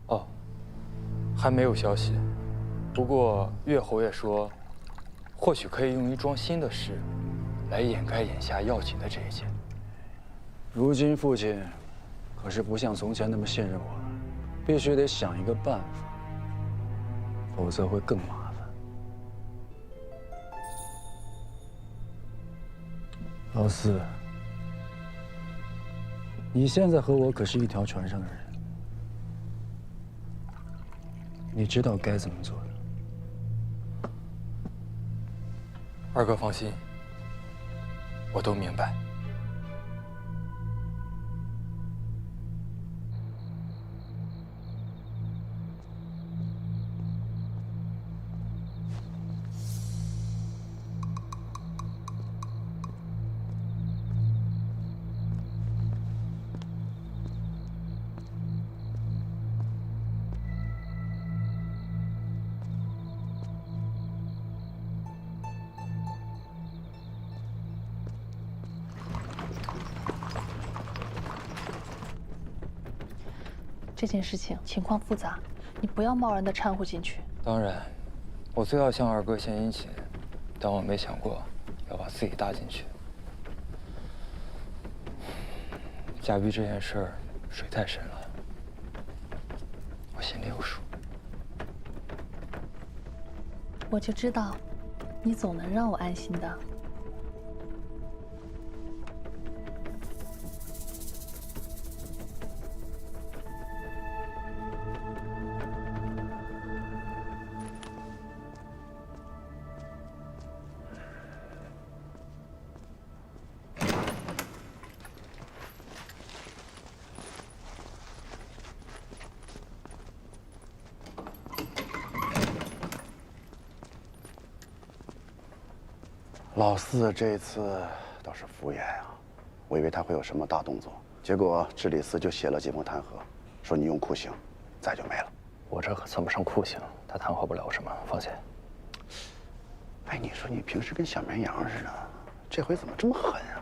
哦，还没有消息。不过岳侯爷说，或许可以用一桩新的事，来掩盖眼下要紧的这一件。如今父亲可是不像从前那么信任我了，必须得想一个办法，否则会更麻烦。老四，你现在和我可是一条船上的人，你知道该怎么做的。二哥放心，我都明白。这件事情情况复杂，你不要贸然的掺和进去。当然，我最要向二哥献殷勤，但我没想过要把自己搭进去。贾碧这件事儿水太深了，我心里有数。我就知道，你总能让我安心的。老四这次倒是敷衍啊，我以为他会有什么大动作，结果治理司就写了几封弹劾，说你用酷刑，再就没了。我这可算不上酷刑，他弹劾不了什么，放心。哎，你说你平时跟小绵羊似的，这回怎么这么狠啊？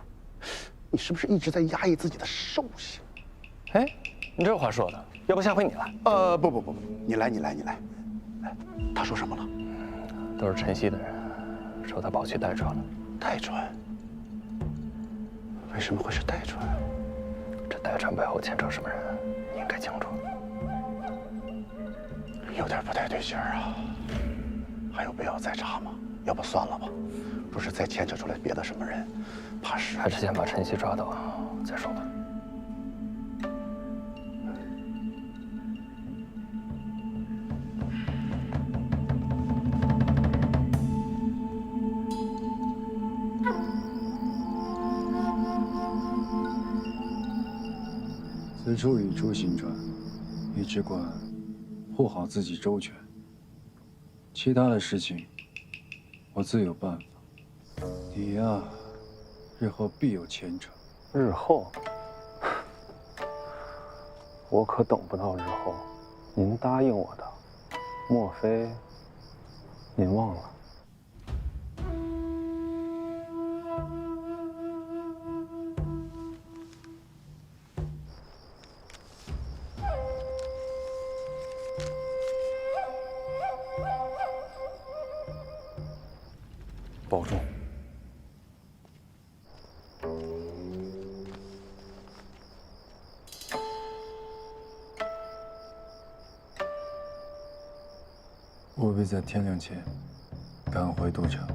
你是不是一直在压抑自己的兽性？哎，你这话说的，要不下回你来？不，你来。哎，他说什么了？都是陈曦的人。说他跑去代传了。代传？为什么会是代传？这代传背后牵扯什么人，你应该清楚。有点不太对劲儿啊，还有必要再查吗？要不算了吧？若是再牵扯出来别的什么人，怕是还是先把陈曦抓到再说吧。此处已出行船，你只管护好自己周全，其他的事情我自有办法。你呀，日后必有前程。日后，我可等不到日后。您答应我的，莫非您忘了？保重。务必在天亮前赶回都城。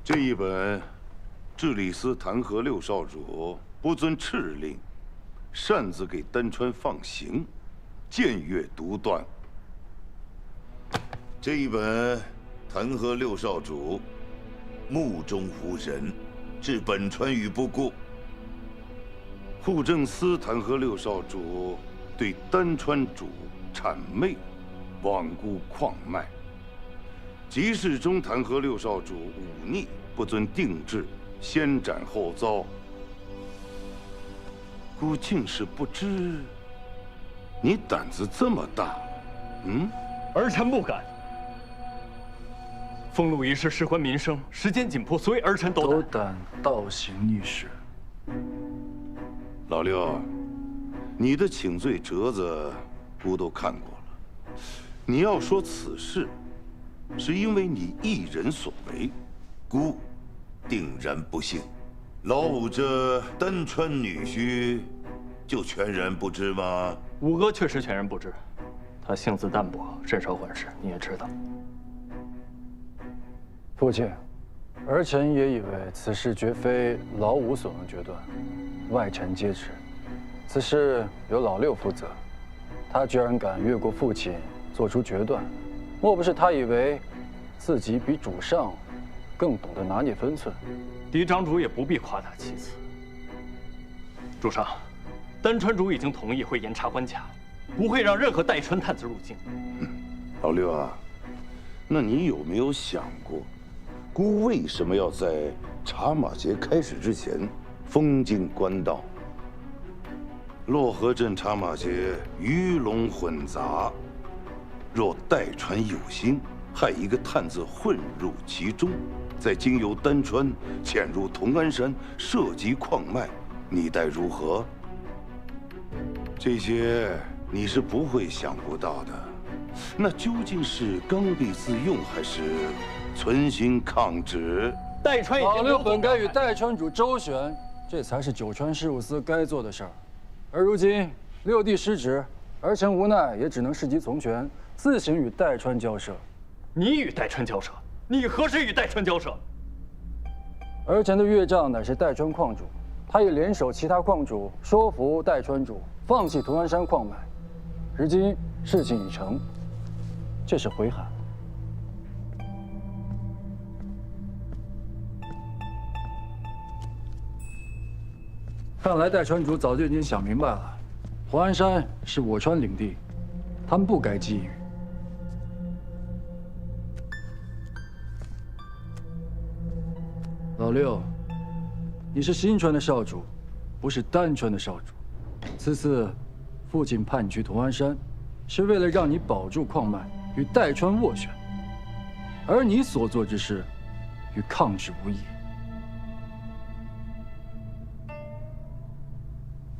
这一本治理司弹劾六少主不遵敕令，擅自给丹川放行，僭越独断。这一本弹劾六少主目中无人，置本川于不顾。户政司弹劾六少主对丹川主谄媚，罔顾矿脉。集市中弹劾六少主忤逆，不遵定制，先斩后奏。孤竟是不知，你胆子这么大，儿臣不敢。封路一事事关民生，时间紧迫，所以儿臣斗胆倒行逆施。老六，你的请罪折子孤都看过了。你要说此事是因为你一人所为，孤定然不信。老五这丹川女婿，就全然不知吗？五哥确实全然不知，他性子淡薄，甚少管事，你也知道。父亲，儿臣也以为此事绝非老五所能决断，外臣皆知。此事由老六负责，他居然敢越过父亲做出决断，莫不是他以为自己比主上更懂得拿捏分寸？嫡长主也不必夸大其词。主上，丹川主已经同意会严查关卡，不会让任何代川探子入境。老六啊，那你有没有想过？孤为什么要在茶马节开始之前封禁官道？洛河镇茶马节鱼龙混杂，若代传有心，害一个探子混入其中，再经由丹川潜入同安山，涉及矿脉，你待如何？这些你是不会想不到的。那究竟是刚愎自用，还是存心抗旨？代川已经老六本该与代川主周旋，这才是九川事务司该做的事儿。而如今六弟失职，儿臣无奈也只能适机从权，自行与代川交涉。你与代川交涉？你何时与代川交涉？儿臣的岳丈乃是代川矿主，他已联手其他矿主说服代川主放弃同安山矿脉。如今事情已成，这是回函。看来代川主早就已经想明白了，同安山是我川领地，他们不该觊觎。老六，你是新川的少主，不是丹川的少主。此次父亲叛居同安山，是为了让你保住矿脉，与代川斡旋，而你所做之事，与抗旨无异。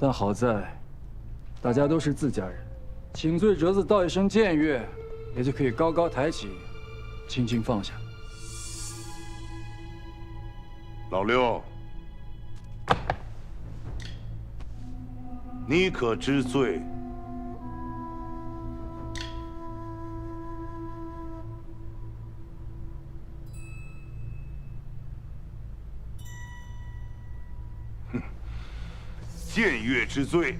但好在，大家都是自家人，请罪折子道一声僭越，也就可以高高抬起，轻轻放下。老六，你可知罪？哼，僭越之罪，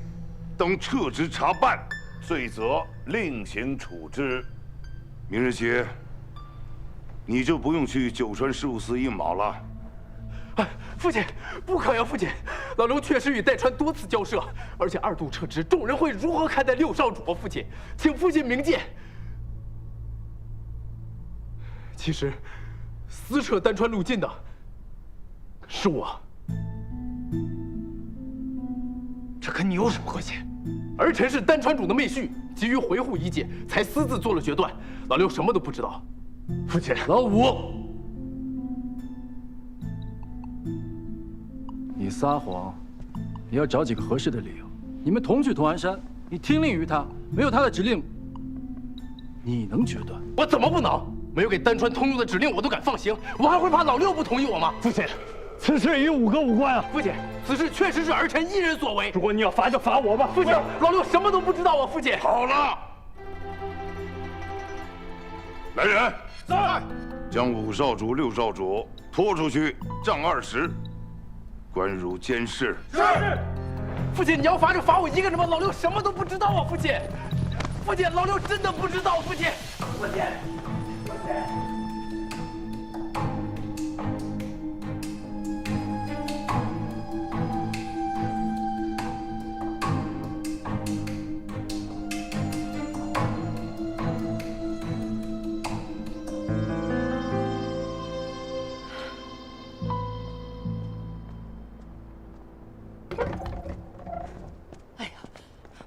当撤职查办，罪责另行处置。明日起，你就不用去九川事务司应卯了。 父亲，不可呀！父亲，老刘确实与代川多次交涉，而且2度撤职，众人会如何看待六少主？父亲，请父亲明鉴。其实，私撤丹川路禁的是我，这跟你有什么关系？儿臣是丹川主的妹婿，急于维护一界，才私自做了决断。老刘什么都不知道。父亲，老五。 你撒谎，也要找几个合适的理由。你们同去同安山，你听令于他，没有他的指令，你能决断？我怎么不能？没有给丹川通用的指令，我都敢放行，我还会怕老六不同意我吗？父亲，此事与5哥无关啊！父亲，此事确实是儿臣一人所为。如果你要罚，就罚我吧。父亲，老六什么都不知道啊！父亲，好了，来人，在，将5少主、6少主拖出去，杖20。 关入监室。是。父亲，你要罚就罚我一个人吧，老六什么都不知道啊！父亲，父亲，老六真的不知道，父亲。父亲，父亲。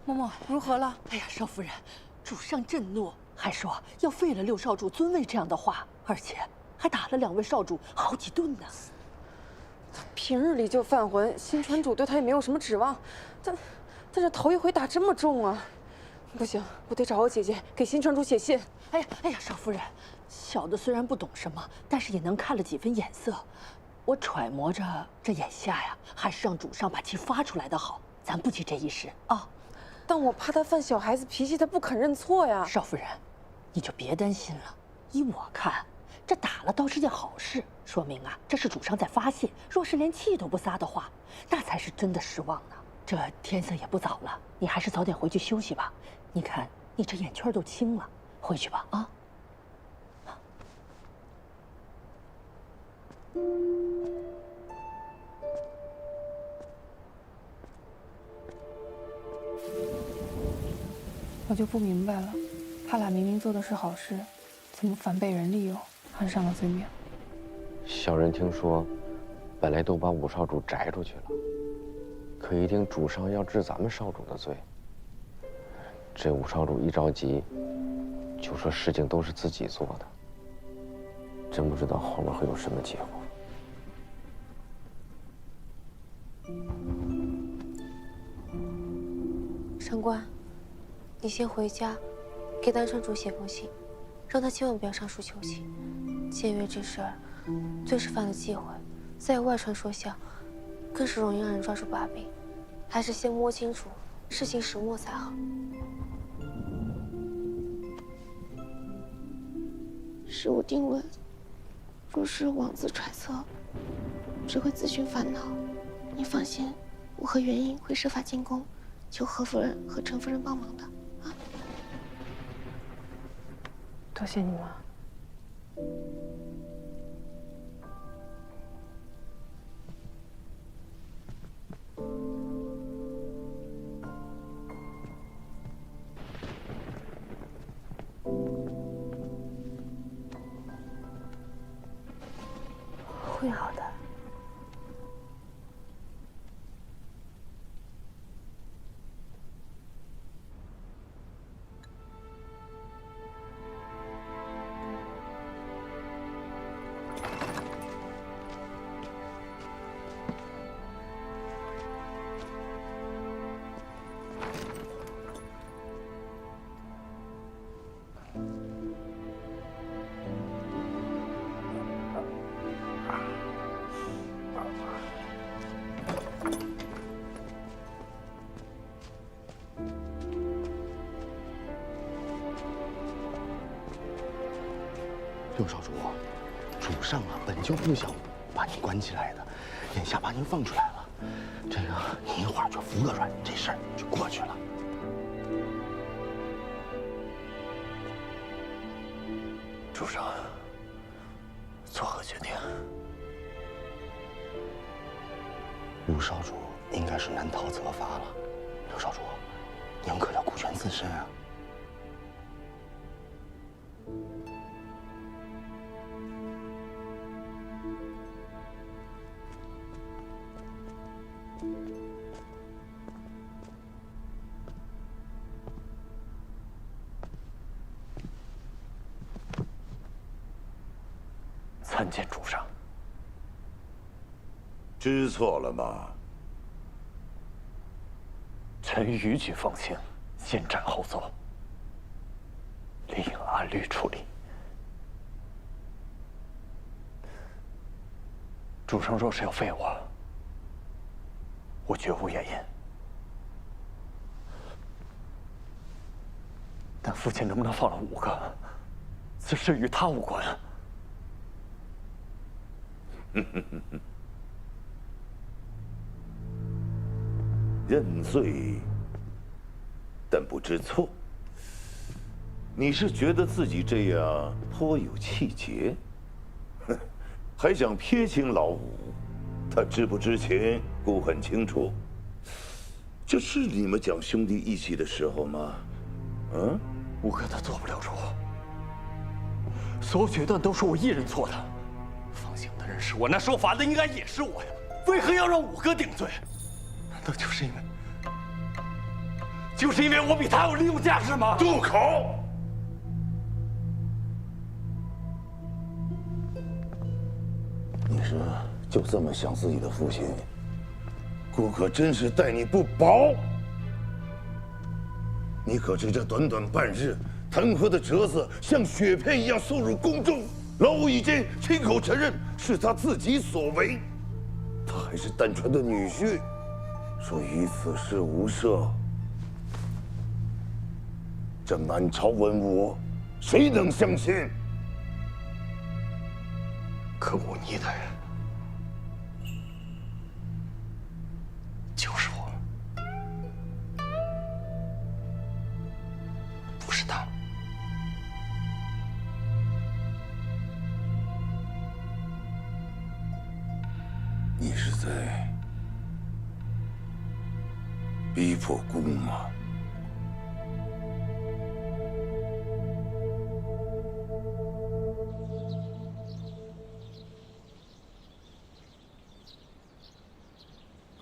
嬷嬷如何了？哎呀，少夫人，主上震怒，还说要废了6少主尊位这样的话，而且还打了2位少主好几顿呢。平日里就犯浑，新川主对他也没有什么指望，但这头一回打这么重啊！不行，我得找我姐姐给新川主写信。哎呀，少夫人，小的虽然不懂什么，但是也能看了几分眼色。我揣摩着，这眼下呀，还是让主上把气发出来的好。咱不急这一时啊。 但我怕他犯小孩子脾气，他不肯认错呀。少夫人，你就别担心了。依我看，这打了倒是件好事，说明啊，这是主上在发泄。若是连气都不撒的话，那才是真的失望呢。这天色也不早了，你还是早点回去休息吧。你看你这眼圈都青了，回去吧啊。我就不明白了，他俩明明做的是好事，怎么反被人利用，判上了罪名？小人听说，本来都把5少主摘出去了，可一听主上要治咱们少主的罪，这5少主一着急，就说事情都是自己做的，真不知道后面会有什么结果。上官。 你先回家，给丹川主写封信，让他千万不要上书求情。僭越这事儿，最是犯了忌讳，再有外传说效，更是容易让人抓住把柄。还是先摸清楚事情始末才好。事无定论，若是妄自揣测，只会自寻烦恼。你放心，我和元英会设法进宫，求何夫人和陈夫人帮忙的。 多谢你妈。会好的。六少主，主上啊本就不想把您关起来的，眼下把您放出来了，这个你一会儿就服个软，这事儿就过去了。主上，作何决定？陆少主应该是难逃责罚了。六少主，您可要顾全自身啊！参见主上。知错了吗？臣逾矩奉行，先斩后奏，理应按律处理。主上若是要废我，我绝无怨言。但父亲能不能放了5个，此事与他无关。认罪，但不知错。你是觉得自己这样颇有气节，还想撇清老五？他知不知情，姑很清楚。这是你们讲兄弟义气的时候吗？嗯5哥他做不了主，所有决断都是我一人做的。放行的人是我，那受罚的应该也是我呀，为何要让5哥顶罪？难道就是因为我比他有利用价值吗？住口！你是就这么想自己的父亲？姑可真是待你不薄。你可知这短短半日，弹劾的折子像雪片一样送入宫中，老五已经亲口承认是他自己所为。他还是单纯的女婿，说与此事无涉。这满朝文武，谁能相信？可忤逆的人就是我，不是他。你是在逼迫姑吗？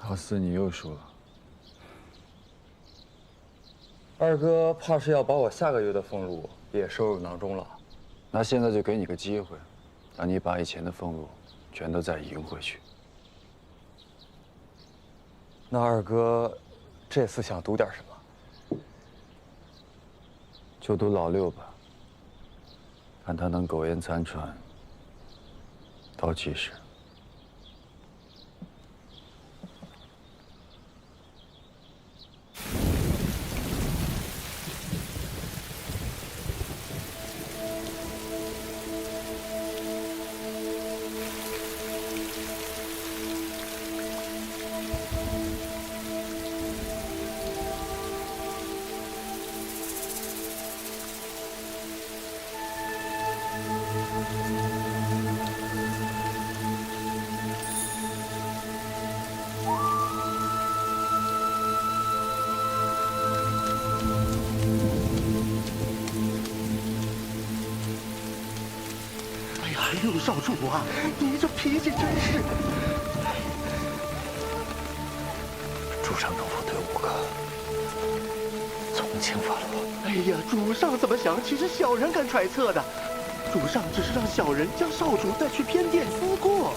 老四，你又输了。二哥怕是要把我下个月的俸禄也收入囊中了。那现在就给你个机会，让你把以前的俸禄全都再赢回去。那二哥这次想赌点什么？就赌老六吧，看他能苟延残喘到几时。六少主啊，你这脾气真是……主上能否对5哥从轻发落？哎呀，主上怎么想，岂是小人敢揣测的？主上只是让小人将少主带去偏殿思过。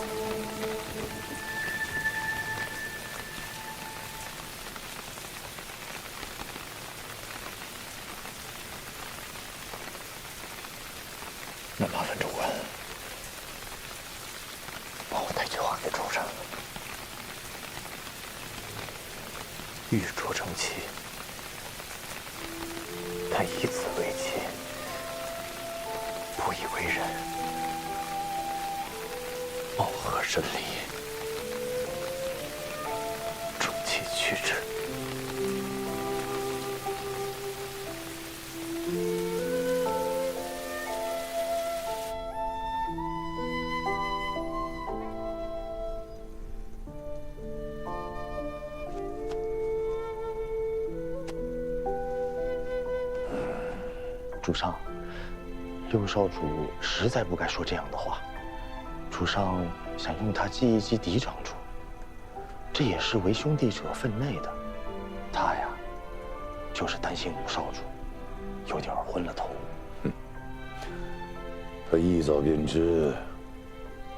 那麻烦主官帮我带句话给主上，玉镯成妻，但以此为妻，不不以为人，貌合神离，中气曲直。主上，六少主实在不该说这样的话。主上想用他激一激嫡长主，这也是为兄弟者分内的。他呀，就是担心五少主有点昏了头。他一早便知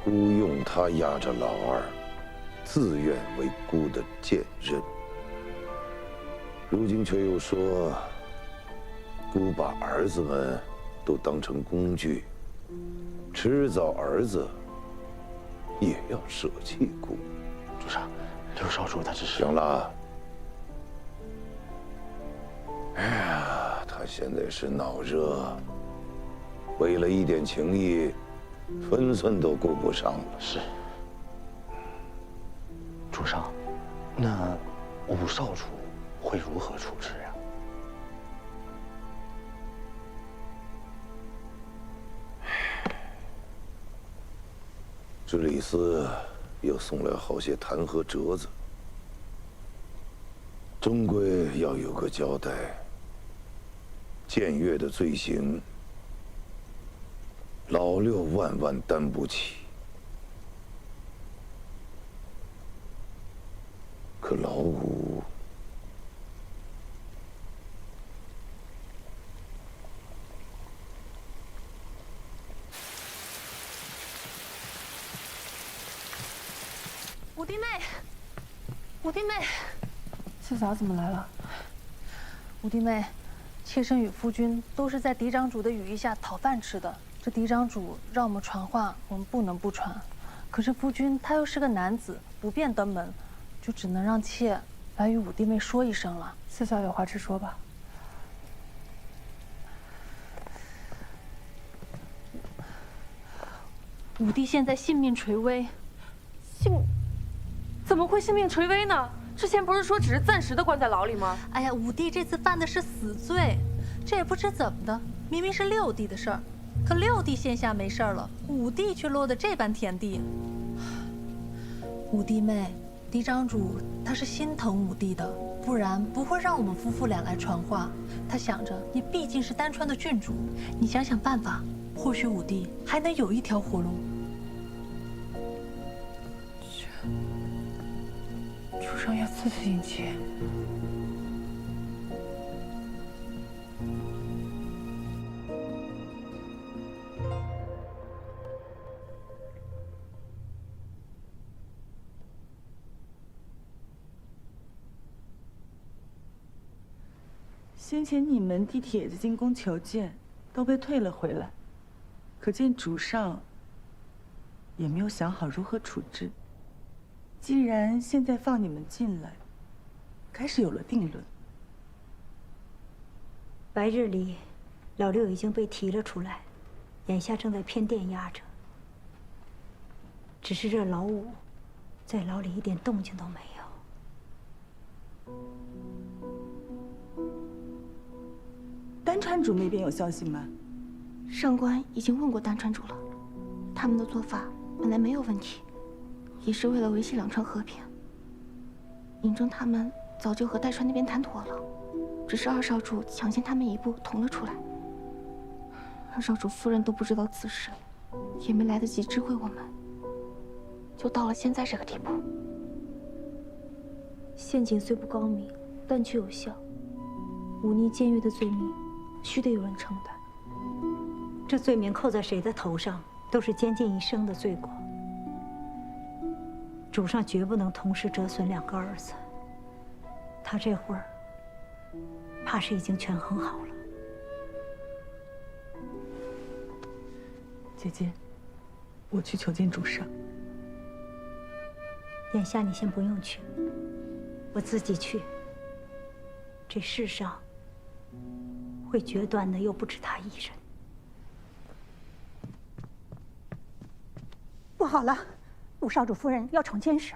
孤用他压着老二，自愿为孤的剑刃。如今却又说孤把儿子们都当成工具，迟早儿子也要舍弃孤。主上，六少主他只是……行了。哎呀，他现在是脑热，为了一点情义，分寸都顾不上了。是。主上，那五少主会如何处置呀？知礼司又送来好些弹劾折子，终归要有个交代。僭越的罪行，老六万万担不起。可老五，五弟妹，五弟妹，四嫂怎么来了？五弟妹，妾身与夫君都是在嫡长主的羽翼下讨饭吃的。这嫡长主让我们传话，我们不能不传。可是夫君他又是个男子，不便登门，就只能让妾来与五弟妹说一声了。四嫂有话直说吧。五弟现在性命垂危，怎么会性命垂危呢？之前不是说只是暂时的关在牢里吗？哎呀，五弟这次犯的是死罪，这也不知怎么的，明明是六弟的事儿，可六弟现下没事儿了，五弟却落得这般田地。五弟妹，嫡长主他是心疼五弟的，不然不会让我们夫妇俩来传话。他想着你毕竟是丹川的郡主，你想想办法，或许五弟还能有一条活路。主上要字字引切。先前你们递帖子进宫求见，都被退了回来，可见主上也没有想好如何处置。既然现在放你们进来，开始有了定论。白日里，老六已经被提了出来，眼下正在偏殿压着。只是这老五，在牢里一点动静都没有。丹川主那边有消息吗？上官已经问过丹川主了，他们的做法本来没有问题。也是为了维系两川和平。嬴政他们早就和代川那边谈妥了，只是二少主抢先他们一步捅了出来。二少主夫人都不知道此事，也没来得及知会我们，就到了现在这个地步。陷阱虽不高明，但却有效。忤逆僭越的罪名，须得有人承担。这罪名扣在谁的头上，都是监禁一生的罪过。主上绝不能同时折损两个儿子，他这会儿怕是已经权衡好了。姐姐，我去求见主上。眼下你先不用去，我自己去。这世上会决断的又不止他一人。不好了，陆少主夫人要闯监室。